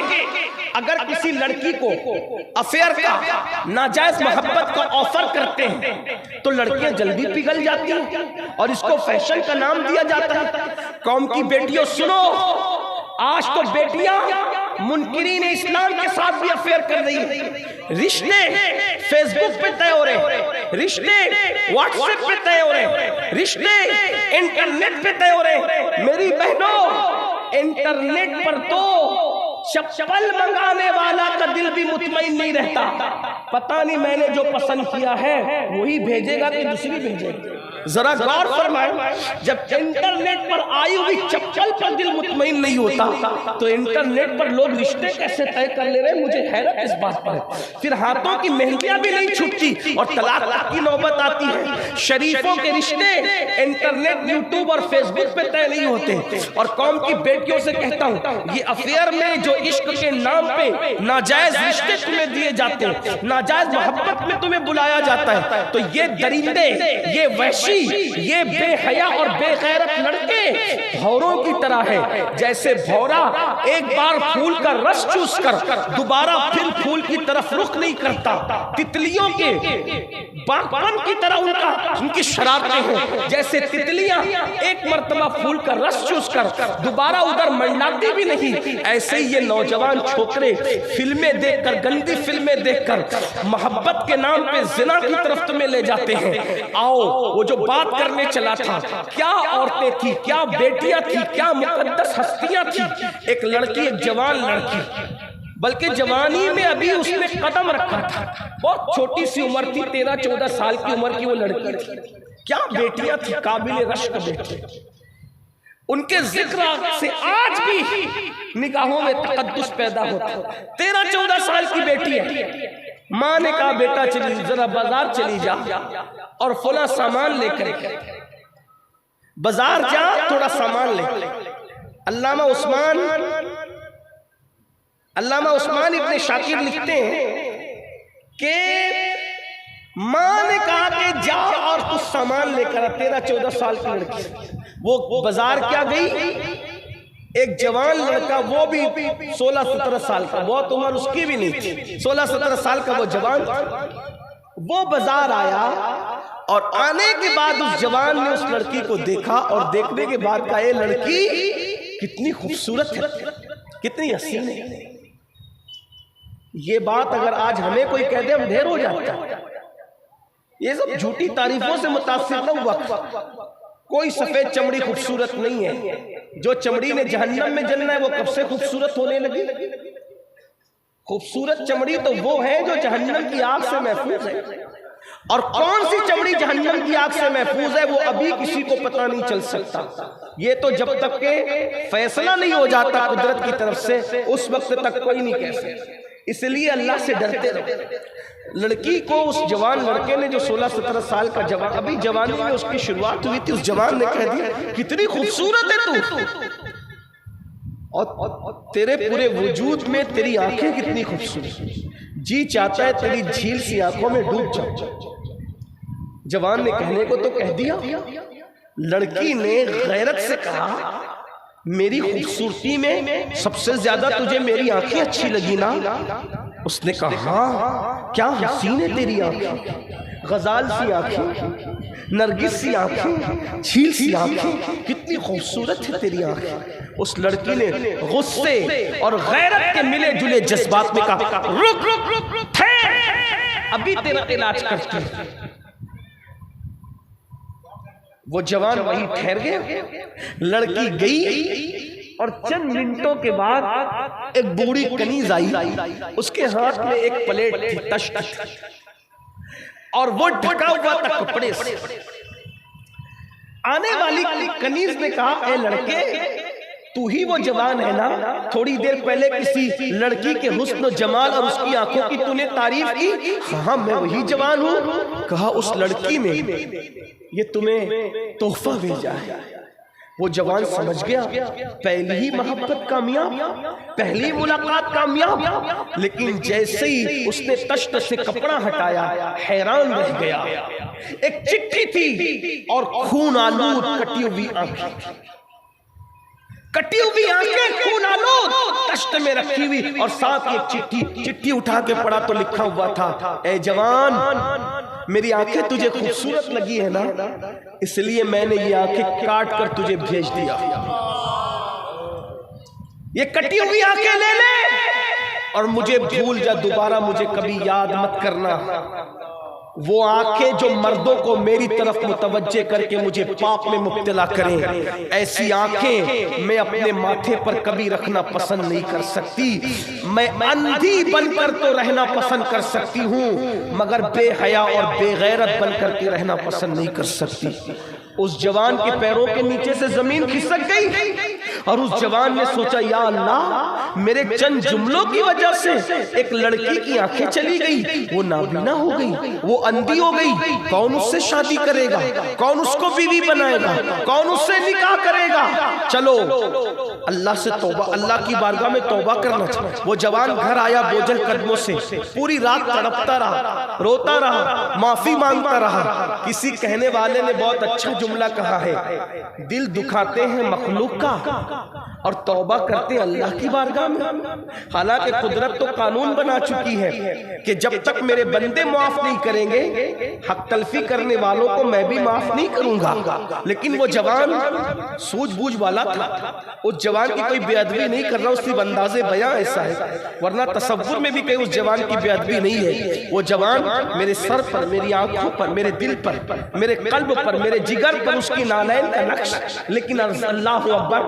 اگر کسی لڑکی کو افیئر کا, ناجائز محبت کا آفر کرتے ہیں تو لڑکیاں جلدی پگھل جاتی ہیں اور اس کو فیشن کا نام دیا جاتا ہے. قوم کی بیٹیوں سنو, آج تو بیٹیاں منکرین اسلام کے ساتھ بھی افیئر کر رہی ہیں. رشتے فیس بک پہ طے ہو رہے, رشتے واٹس ایپ پہ طے ہو رہے, رشتے انٹرنیٹ پہ طے ہو رہے. میری بہنوں, انٹرنیٹ پر تو چپل منگانے والا کا دل بھی مطمئن نہیں رہتا, پتہ نہیں میں نے جو پسند کیا ہے وہی بھیجے گا کہ دوسری بھیجے گا. ذرا غور فرمائیں، جب انٹرنیٹ پر آئی ہوئی چپل پر دل مطمئن نہیں ہوتا تو انٹرنیٹ پر لوگ رشتے کیسے طے کر لے رہے ہیں؟ مجھے حیرت اس بات پر ہے۔ پھر ہاتھوں کی مہندیاں بھی نہیں چھوٹتی اور طلاق کی نوبت آتی ہے۔ شریفوں کے رشتے انٹرنیٹ، یوٹیوب اور فیس بک پہ طے نہیں ہوتے۔ اور قوم کی بیٹیوں سے کہتا ہوں، یہ افیئر میں جو عشق کے نام پہ ناجائز رشتے تمہیں دیے جاتے ہیں، ناجائز محبت میں تمہیں بلایا جاتا ہے، تو یہ درندے، یہ وحشی، یہ بے حیا اور بے غیرت لڑکے بھوروں کی طرح ہے۔ جیسے بھورا ایک بار پھول کا رس چوس کر دوبارہ پھر پھول کی طرف رخ نہیں کرتا، تتلیوں کے باغبان کی طرح ان کی شرارتیں ہیں۔ جیسے تتلیاں ایک مرتبہ پھول کا رس چوس کر دوبارہ ادھر منڈلاتی بھی نہیں، ایسے ہی یہ نوجوان چھوکرے فلمیں دیکھ کر، گندی فلمیں دیکھ کر محبت کے نام پہ زنا کی طرف تمہیں لے جاتے ہیں۔ آؤ، وہ جو بات کرنے چلا تھا، کیا عورتیں تھی، کیا بیٹیاں تھی، کیا مقدس ہستیاں تھی۔ ایک لڑکی، ایک جوان لڑکی، بلکہ جوانی میں ابھی اس نے قدم رکھا تھا، بہت چھوٹی سی عمر تھی، 13-14 سال کی عمر کی وہ لڑکی تھی۔ کیا بیٹیاں تھی، قابل رشک بیٹی۔ ان کے ذکر سے آج بھی نگاہوں میں تقدس پیدا ہوتا ہے۔ 13-14 سال کی بیٹی ہے، ماں نے کہا بیٹا چلی ذرا بازار چلی جا اور فلاں سامان لے کر، بازار جا تھوڑا سامان لے۔ علامہ عثمان ابن شاکر لکھتے ہیں کہ ماں نے کہا کہ جا اور کچھ سامان لے کر، 13-14 سال کی لڑکی وہ بازار کیا گئی، ایک جوان لڑکا، وہ بھی 16-17 سال کا، بہت عمر اس کی بھی نہیں تھی، 16-17 سال کا وہ جوان، وہ بازار آیا اور آنے کے بعد اس جوان نے اس لڑکی کو دیکھا اور دیکھنے کے بعد کہا اے لڑکی کتنی خوبصورت ہے، کتنی حسین ہے۔ یہ بات اگر آج ہمیں کوئی کہہ دے ہم ڈھیر ہو جاتا ہے۔ یہ سب جھوٹی تعریفوں سے متاثر نہ ہوا۔ کوئی سفید چمڑی خوبصورت نہیں ہے، جو چمڑی نے جہنم میں جلنا ہے وہ کب سے خوبصورت ہونے لگی۔ خوبصورت چمڑی تو وہ ہے جو جہنم کی آگ سے محفوظ ہے، اور کون سی چمڑی جہنم کی آگ سے محفوظ ہے وہ ابھی کسی کو پتہ نہیں چل سکتا۔ یہ تو جب تک کہ فیصلہ نہیں ہو جاتا قدرت کی طرف سے، اس وقت تک کوئی نہیں کہہ سکتا۔ اس لیے اللہ سے ڈرتے رہو۔ لڑکی کو اس جوان لڑکے نے جو 16-17 سال کا جوان، ابھی جوانی میں اس کی شروعات ہوئی تھی، اس جوان نے کہہ دیا کتنی خوبصورت ہے تو، اور تیرے پورے وجود میں تیری آنکھیں کتنی خوبصورت، جی چاہتا ہے تیری جھیل سی آنکھوں میں ڈوب جاؤ۔ جوان نے کہنے کو تو کہہ دیا، لڑکی نے غیرت سے کہا میری خوبصورتی میں سب سے زیادہ تجھے میری آنکھیں اچھی لگی نا؟ اس نے کہا ہاں، کیا حسین ہے تیری آنکھیں، غزال سی آنکھیں، نرگس سی آنکھیں، جھیل سی آنکھیں، کتنی خوبصورت ہے تیری آنکھیں۔ اس لڑکی نے غصے اور غیرت کے ملے جلے جذبات میں کہا رک رک رک ٹھہر، ابھی تیرا علاج کرتی ہوں۔ وہ جوان وہی ٹھہر گیا، لڑکی گئی اور چند منٹوں کے بعد ایک بوڑھی کنیز آئی، اس کے ہاتھ میں ایک پلیٹ تھی تشت، اور وہ ڈھکا ہوا تھا کپڑے سے۔ آنے والی کنیز نے کہا اے لڑکے تو ہی وہ جوان ہے نا، تھوڑی دیر پہلے کسی لڑکی کے حسن و جمال اور اس کی آنکھوں کی تو نے تعریف کی؟ ہاں میں وہی جوان ہوں۔ کہا اس لڑکی نے یہ تمہیں تحفہ بھیجا ہے۔ وہ جوان سمجھ گیا پہلی ہی محبت کامیاب، پہلی ملاقات کامیاب، لیکن جیسے ہی اس نے تشت سے کپڑا ہٹایا حیران رہ گیا۔ ایک چٹھی تھی اور خون آلود کٹی ہوئی آنکھیں، کٹی ہوئی آنکھیں خون آلود تشت میں رکھی ہوئی، اور ساتھ ایک چٹھی اٹھا کے پڑھا تو لکھا ہوا تھا اے جوان میری آنکھیں تجھے خوبصورت لگی ہے نا، اس لیے میں نے یہ آنکھیں کاٹ کر تجھے بھیج دیا، یہ کٹی ہوئی آنکھیں لے لے اور مجھے بھول جا، دوبارہ مجھے کبھی یاد مت کرنا۔ وہ آنکھیں جو مردوں کو میری طرف متوجہ کر کے مجھے پاپ میں مبتلا کریں، ایسی آنکھیں میں اپنے ماتھے پر کبھی رکھنا پسند نہیں کر سکتی۔ میں اندھی بن کر تو رہنا پسند کر سکتی ہوں، مگر بے حیا اور بے غیرت بن کر کے رہنا پسند نہیں کر سکتی۔ اس جوان کے پیروں کے نیچے سے زمین کھسک گئی اور اس جوان نے سوچا یا اللہ، میرے چند جملوں کی وجہ سے ایک لڑکی کی آنکھیں چلی گئی، وہ نابینا ہو گئی، وہ اندھی ہو گئی، کون اس سے شادی کرے گا؟ کون اس کو بیوی بنائے گا؟ کون اس سے نکاح کرے گا؟ چلو اللہ سے توبہ، اللہ کی بارگاہ میں توبہ کرنا چاہیے۔ وہ جوان گھر آیا بوجھل قدموں سے، پوری رات تڑپتا رہا، روتا رہا، معافی مانگتا رہا۔ کسی کہنے والے نے بہت اچھا جملہ کہا ہے، دل دکھاتے ہیں مخلوق کا اور توبہ کرتے ہیں اللہ کی بارگاہ میں۔ حالانکہ قدرت تو قانون بنا چکی ہے کہ جب تک میرے بندے معاف نہیں کریں گے، حق تلفی کرنے والوں کو میں بھی معاف نہیں کروں گا۔ لیکن وہ جوان سوجھ بوجھ والا تھا، اس جوان کی کوئی بے ادبی نہیں کر رہا، اس کی انداز بیاں ایسا ہے، ورنہ تصور میں بھی کہیں اس جوان کی بے ادبی نہیں ہے۔ وہ جوان میرے سر پر، میری آنکھوں پر، میرے دل پر، میرے قلب پر، میرے جگر پر اس کی نالین کا نقش، لیکن اللہ اکبر،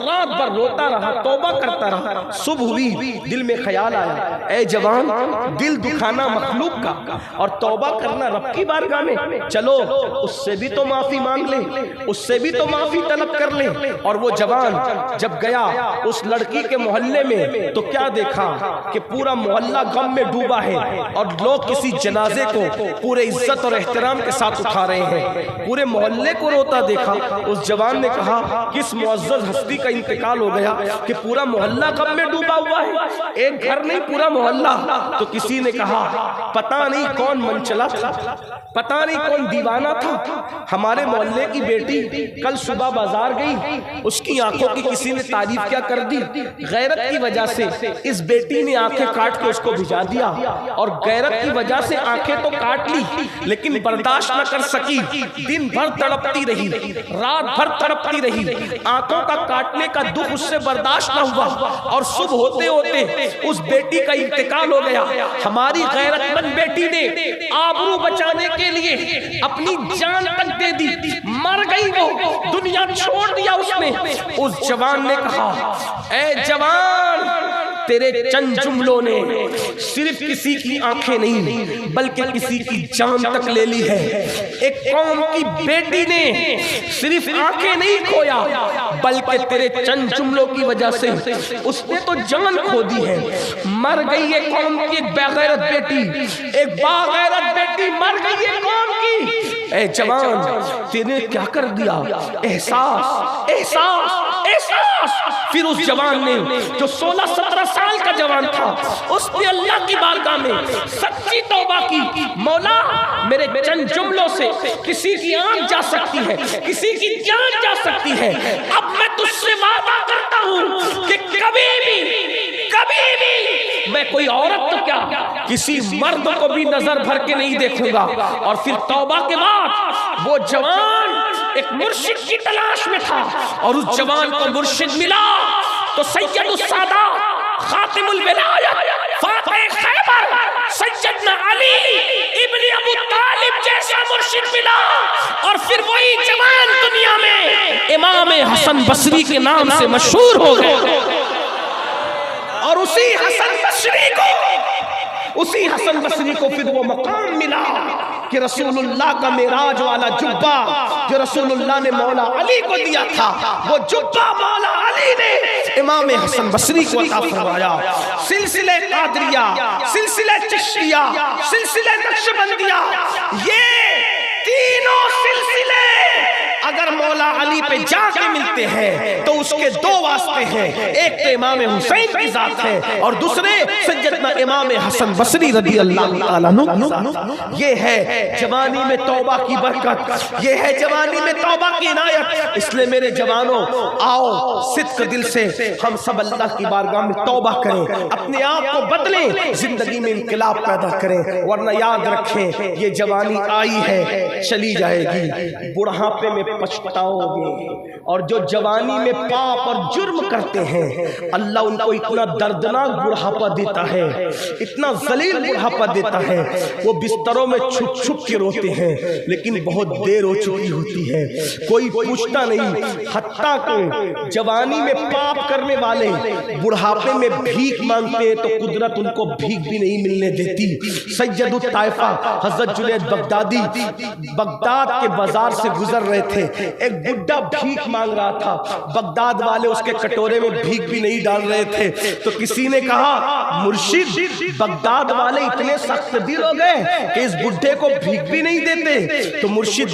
رات بھر روتا رہا، توبہ کرتا رہا۔ صبح ہوئی، دل میں خیال آیا، اے جوان، دل دکھانا مخلوق کا اور توبہ کرنا رب کی بارگاہ میں، چلو اس سے بھی تو معافی مانگ لیں، اس سے بھی تو معافی طلب کر لیں۔ اور وہ جوان جب گیا اس لڑکی کے محلے میں تو کیا دیکھا کہ پورا محلہ غم میں ڈوبا ہے اور لوگ کسی جنازے کو پورے عزت اور احترام کے ساتھ اٹھا رہے ہیں، پورے محلے کو روتا دیکھا۔ اس جوان نے کہا کس معزز ہستی کا انتقال ہو گیا کہ پورا محلہ غم میں ڈوبا ہوا ہے، ایک گھر نہیں پورا محلہ۔ تو کسی نے کہا پتہ نہیں کون منچلا تھا، پتہ نہیں کون دیوانہ تھا، ہمارے محلے کی بیٹی کل صبح بازار گئی، اس کی آنکھوں کی کسی نے تعریف کیا کر دی، غیرت کی وجہ سے اس بیٹی نے آنکھیں کاٹ کے اس کو بھجا دیا، اور غیرت کی وجہ سے آنکھیں تو کاٹ لی لیکن برداشت نہ کر سکی، دن بھر تڑپتی رہی، رات بھر تڑپتی رہی، آنکھوں کا کاٹنے کا دکھ اس سے برداشت نہ ہوا، اور صبح ہوتے ہوتے اس بیٹی کا انتقال ہو گیا۔ ہماری غیرت مند بیٹی نے آبرو بچانے کے لیے اپنی جان تک دے دی، مر گئی، وہ دنیا چھوڑ دیا اس نے۔ اس جوان نے کہا اے جوان، تیرے چند جملوں نے صرف کسی کی آنکھیں نہیں بلکہ کسی کی جان تک لے لی ہے۔ ایک قوم کی بیٹی نے صرف آنکھیں نہیں کھویا بلکہ تیرے چند جملوں کی وجہ سے اس نے تو جان کھو دی ہے۔ مر گئی ایک قوم کی ایک بغیرت بیٹی، ایک باغیرت بیٹی مر گئی ایک قوم کی۔ اے جوان، تینے کیا کر دیا؟ احساس، احساس، احساس۔ پھر اس جوان نے جو 16-17 سال کا جوان تھا، اس نے اللہ کی بارگاہ میں سچی توبہ کی، مولا میرے چند جملوں سے کسی کی آنکھ جا سکتی ہے، کسی کی جان جا سکتی ہے، اب میں تجھ سے وعدہ کرتا ہوں کہ کبھی بھی میں کوئی عورت تو کیا کسی مرد کو بھی نظر بھر کے نہیں دیکھوں گا۔ اور پھر توبہ کے بعد وہ جوان ایک مرشد کی تلاش میں تھا، اور اس جوان کو مرشد ملا تو سید السادات، خاتم الولایت، فاتح خیبر، سیدنا علی ابن ابو طالب جیسا مرشد ملا۔ اور پھر وہی جوان دنیا میں امام حسن بصری کے نام سے مشہور ہو گئے، اور اسی حسن بصری کو پھر وہ مقام ملا کہ رسول اللہ کا معراج والا جبہ جو رسول اللہ نے مولا علی کو دیا تھا، وہ جبہ مولا علی نے امام حسن بصری کو عطا فرمایا۔ سلسلہ قادریہ، سلسلہ چشتیہ، سلسلہ نقشبندیہ، یہ تینوں سلسلے اگر مولا علی پہ جا کے ملتے ہیں تو اس کے دو واسطے ہیں، ایک تو امام حسین کی ذات ہے اور دوسرے سیدنا امام حسن بصری رضی اللہ تعالیٰ عنہ۔ یہ ہے جوانی میں توبہ کی برکت، یہ ہے جوانی میں توبہ کی عنایت۔ اس لیے میرے جوانوں، آؤ صدق دل سے ہم سب اللہ کی بارگاہ میں توبہ کریں، اپنے آپ کو بدلیں، زندگی میں انقلاب پیدا کریں، ورنہ یاد رکھیں یہ جوانی آئی ہے چلی جائے گی، بڑھاپے میں پچھتاؤگے۔ اور جو جوانی میں پاپ اور جرم کرتے ہیں اللہ ان کو اتنا دردناک بڑھاپا دیتا ہے، اتنا ذلیل بڑھاپا دیتا ہے، وہ بستروں میں چھپ چھپ کے روتے ہیں لیکن بہت دیر ہو چکی ہوتی ہے، کوئی پوچھتا نہیں۔ حتیٰ کہ جوانی میں پاپ کرنے والے بڑھاپے میں بھیک مانگتے ہیں تو قدرت ان کو بھیک بھی نہیں ملنے دیتی۔ سید الطائفہ حضرت جنید بغدادی بغداد کے بازار سے گزر رہے تھے، ایک بڈھا بھیک مانگ رہا تھا، بغداد والے اس کے کٹورے میں بھیک بھی نہیں ڈال رہے تھے، تو کسی نے کہا مرشد بغداد والے اتنے سخت دل ہو گئے کہ اس بڈھے کو بھیک بھی نہیں دیتے؟ تو مرشد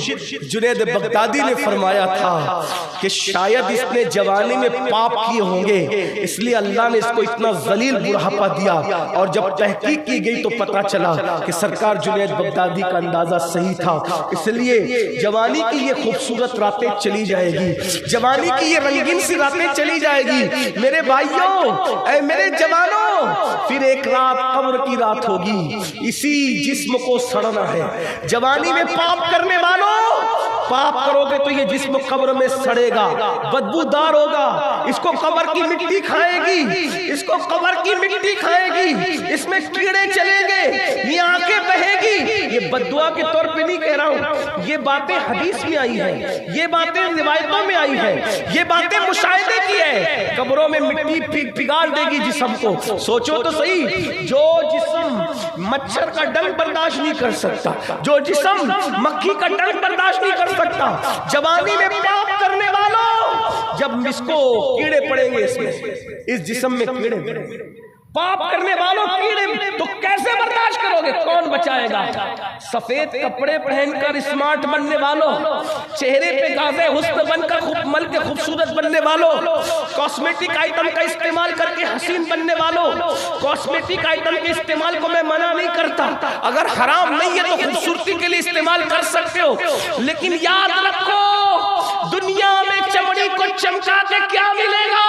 جنید بغدادی نے فرمایا تھا کہ شاید اس نے جوانی میں پاپ کیے ہوں گے، اس لیے اللہ نے اس کو اتنا ذلیل بڑھاپا دیا۔ اور جب تحقیق کی گئی تو پتا چلا کہ سرکار جنید بغدادی کا اندازہ صحیح تھا۔ اس لیے جوانی کی یہ خوبصورت راتیں چلی جائے گی، جوانی کی یہ رنگین سی راتیں چلی جائے گی میرے بھائیوں، اے میرے جوانوں، پھر ایک رات قبر کی رات ہوگی، اسی جسم کو سڑنا ہے۔ جوانی میں پاپ کرنے والوں، پاپ کرو گے تو یہ جسم قبر میں سڑے گا، بدبودار ہوگا، اس کو قبر کی مٹی کھائے گی، اس کو قبر کی مٹی کھائے گی، اس میں کیڑے چلیں گے، یہ آنکھیں بہے گی۔ یہ بددعا کے طور پہ نہیں کہہ رہا ہوں، یہ باتیں حدیث میں آئی ہیں، یہ باتیں روایتوں میں آئی ہیں، یہ باتیں مشاہدے کی ہے۔ قبروں میں مٹی پگھال دے گی جسم کو۔ سوچو تو صحیح، جو جسم مچھر کا ڈنگ برداشت نہیں کر سکتا، جو جسم مکھی کا ڈنگ برداشت نہیں کر سکتا، جوانی میں پاپ کرنے والوں، جب اس کو کیڑے پڑیں گے، اس جسم میں کیڑے پڑیں گے، پاپ کرنے والوں کیڑے، تو کیسے برداشت کرو گے؟ کون بچائے گا؟ سفید کپڑے پہن کر اسمارٹ بننے والوں، چہرے پہ گازے حسن بن کر مل کے خوبصورت بننے والوں، کاسمیٹک آئٹم کا استعمال کر کے حسین بننے والوں، کاسمیٹک آئٹم کے استعمال کو میں منع نہیں کرتا، اگر حرام نہیں ہے تو خوبصورتی کے لیے استعمال کر سکتے ہو، لیکن یاد رکھو دنیا میں چمڑی کو چمکا کے کیا ملے گا؟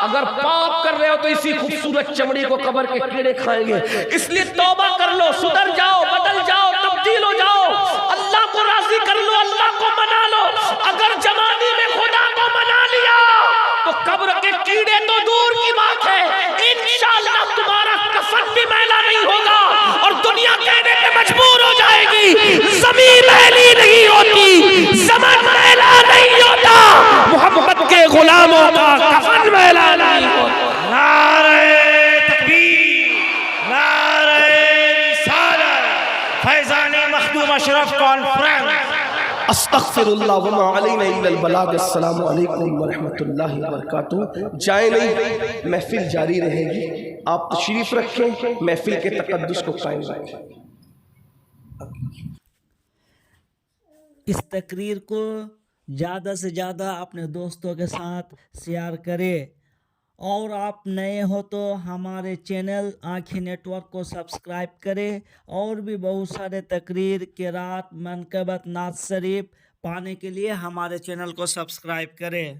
اگر پاپ کر رہے ہو تو اسی خوبصورت چمڑی کو قبر کے کیڑے کھائیں گے۔ اس لیے توبہ کر لو، سدھر جاؤ، بدل جاؤ، تبدیل ہو جاؤ، اللہ کو راضی کر لو، اللہ کو منا لو۔ اگر جوانی میں خدا کو منا لیا تو قبر کے کیڑے تو دور کی بات ہے، انشاءاللہ تمہارا کفن بھی میلا نہیں ہوگا اور دنیا کہنے پہ مجبور ہو جائے گی زمین میلی نہیں ہوتی، زمن میلا نہیں ہوتا، محبت کے غلاموں کا کفن میلا نہیں ہوتا۔ نعرہ تکبیر، نعرہ رسالت، فیضان مخدوم اشرف کانفرنس۔ استغفر اللہ وما علینا الا البلاغ۔ السلام علیکم ورحمۃ اللہ وبرکاتہ۔ جائیں نہیں، محفل جاری رہے گی، آپ تشریف رکھیں، محفل کے تقدس کو قائم رکھیں۔ اس تقریر کو زیادہ سے زیادہ اپنے دوستوں کے ساتھ شیئر کریں، اور آپ نئے ہو تو ہمارے چینل آنکھیں نیٹ ورک کو سبسکرائب کریں، اور بھی بہت سارے تقریر، قرات، منقبت، نعت شریف پانے کے لیے ہمارے چینل کو سبسکرائب کریں۔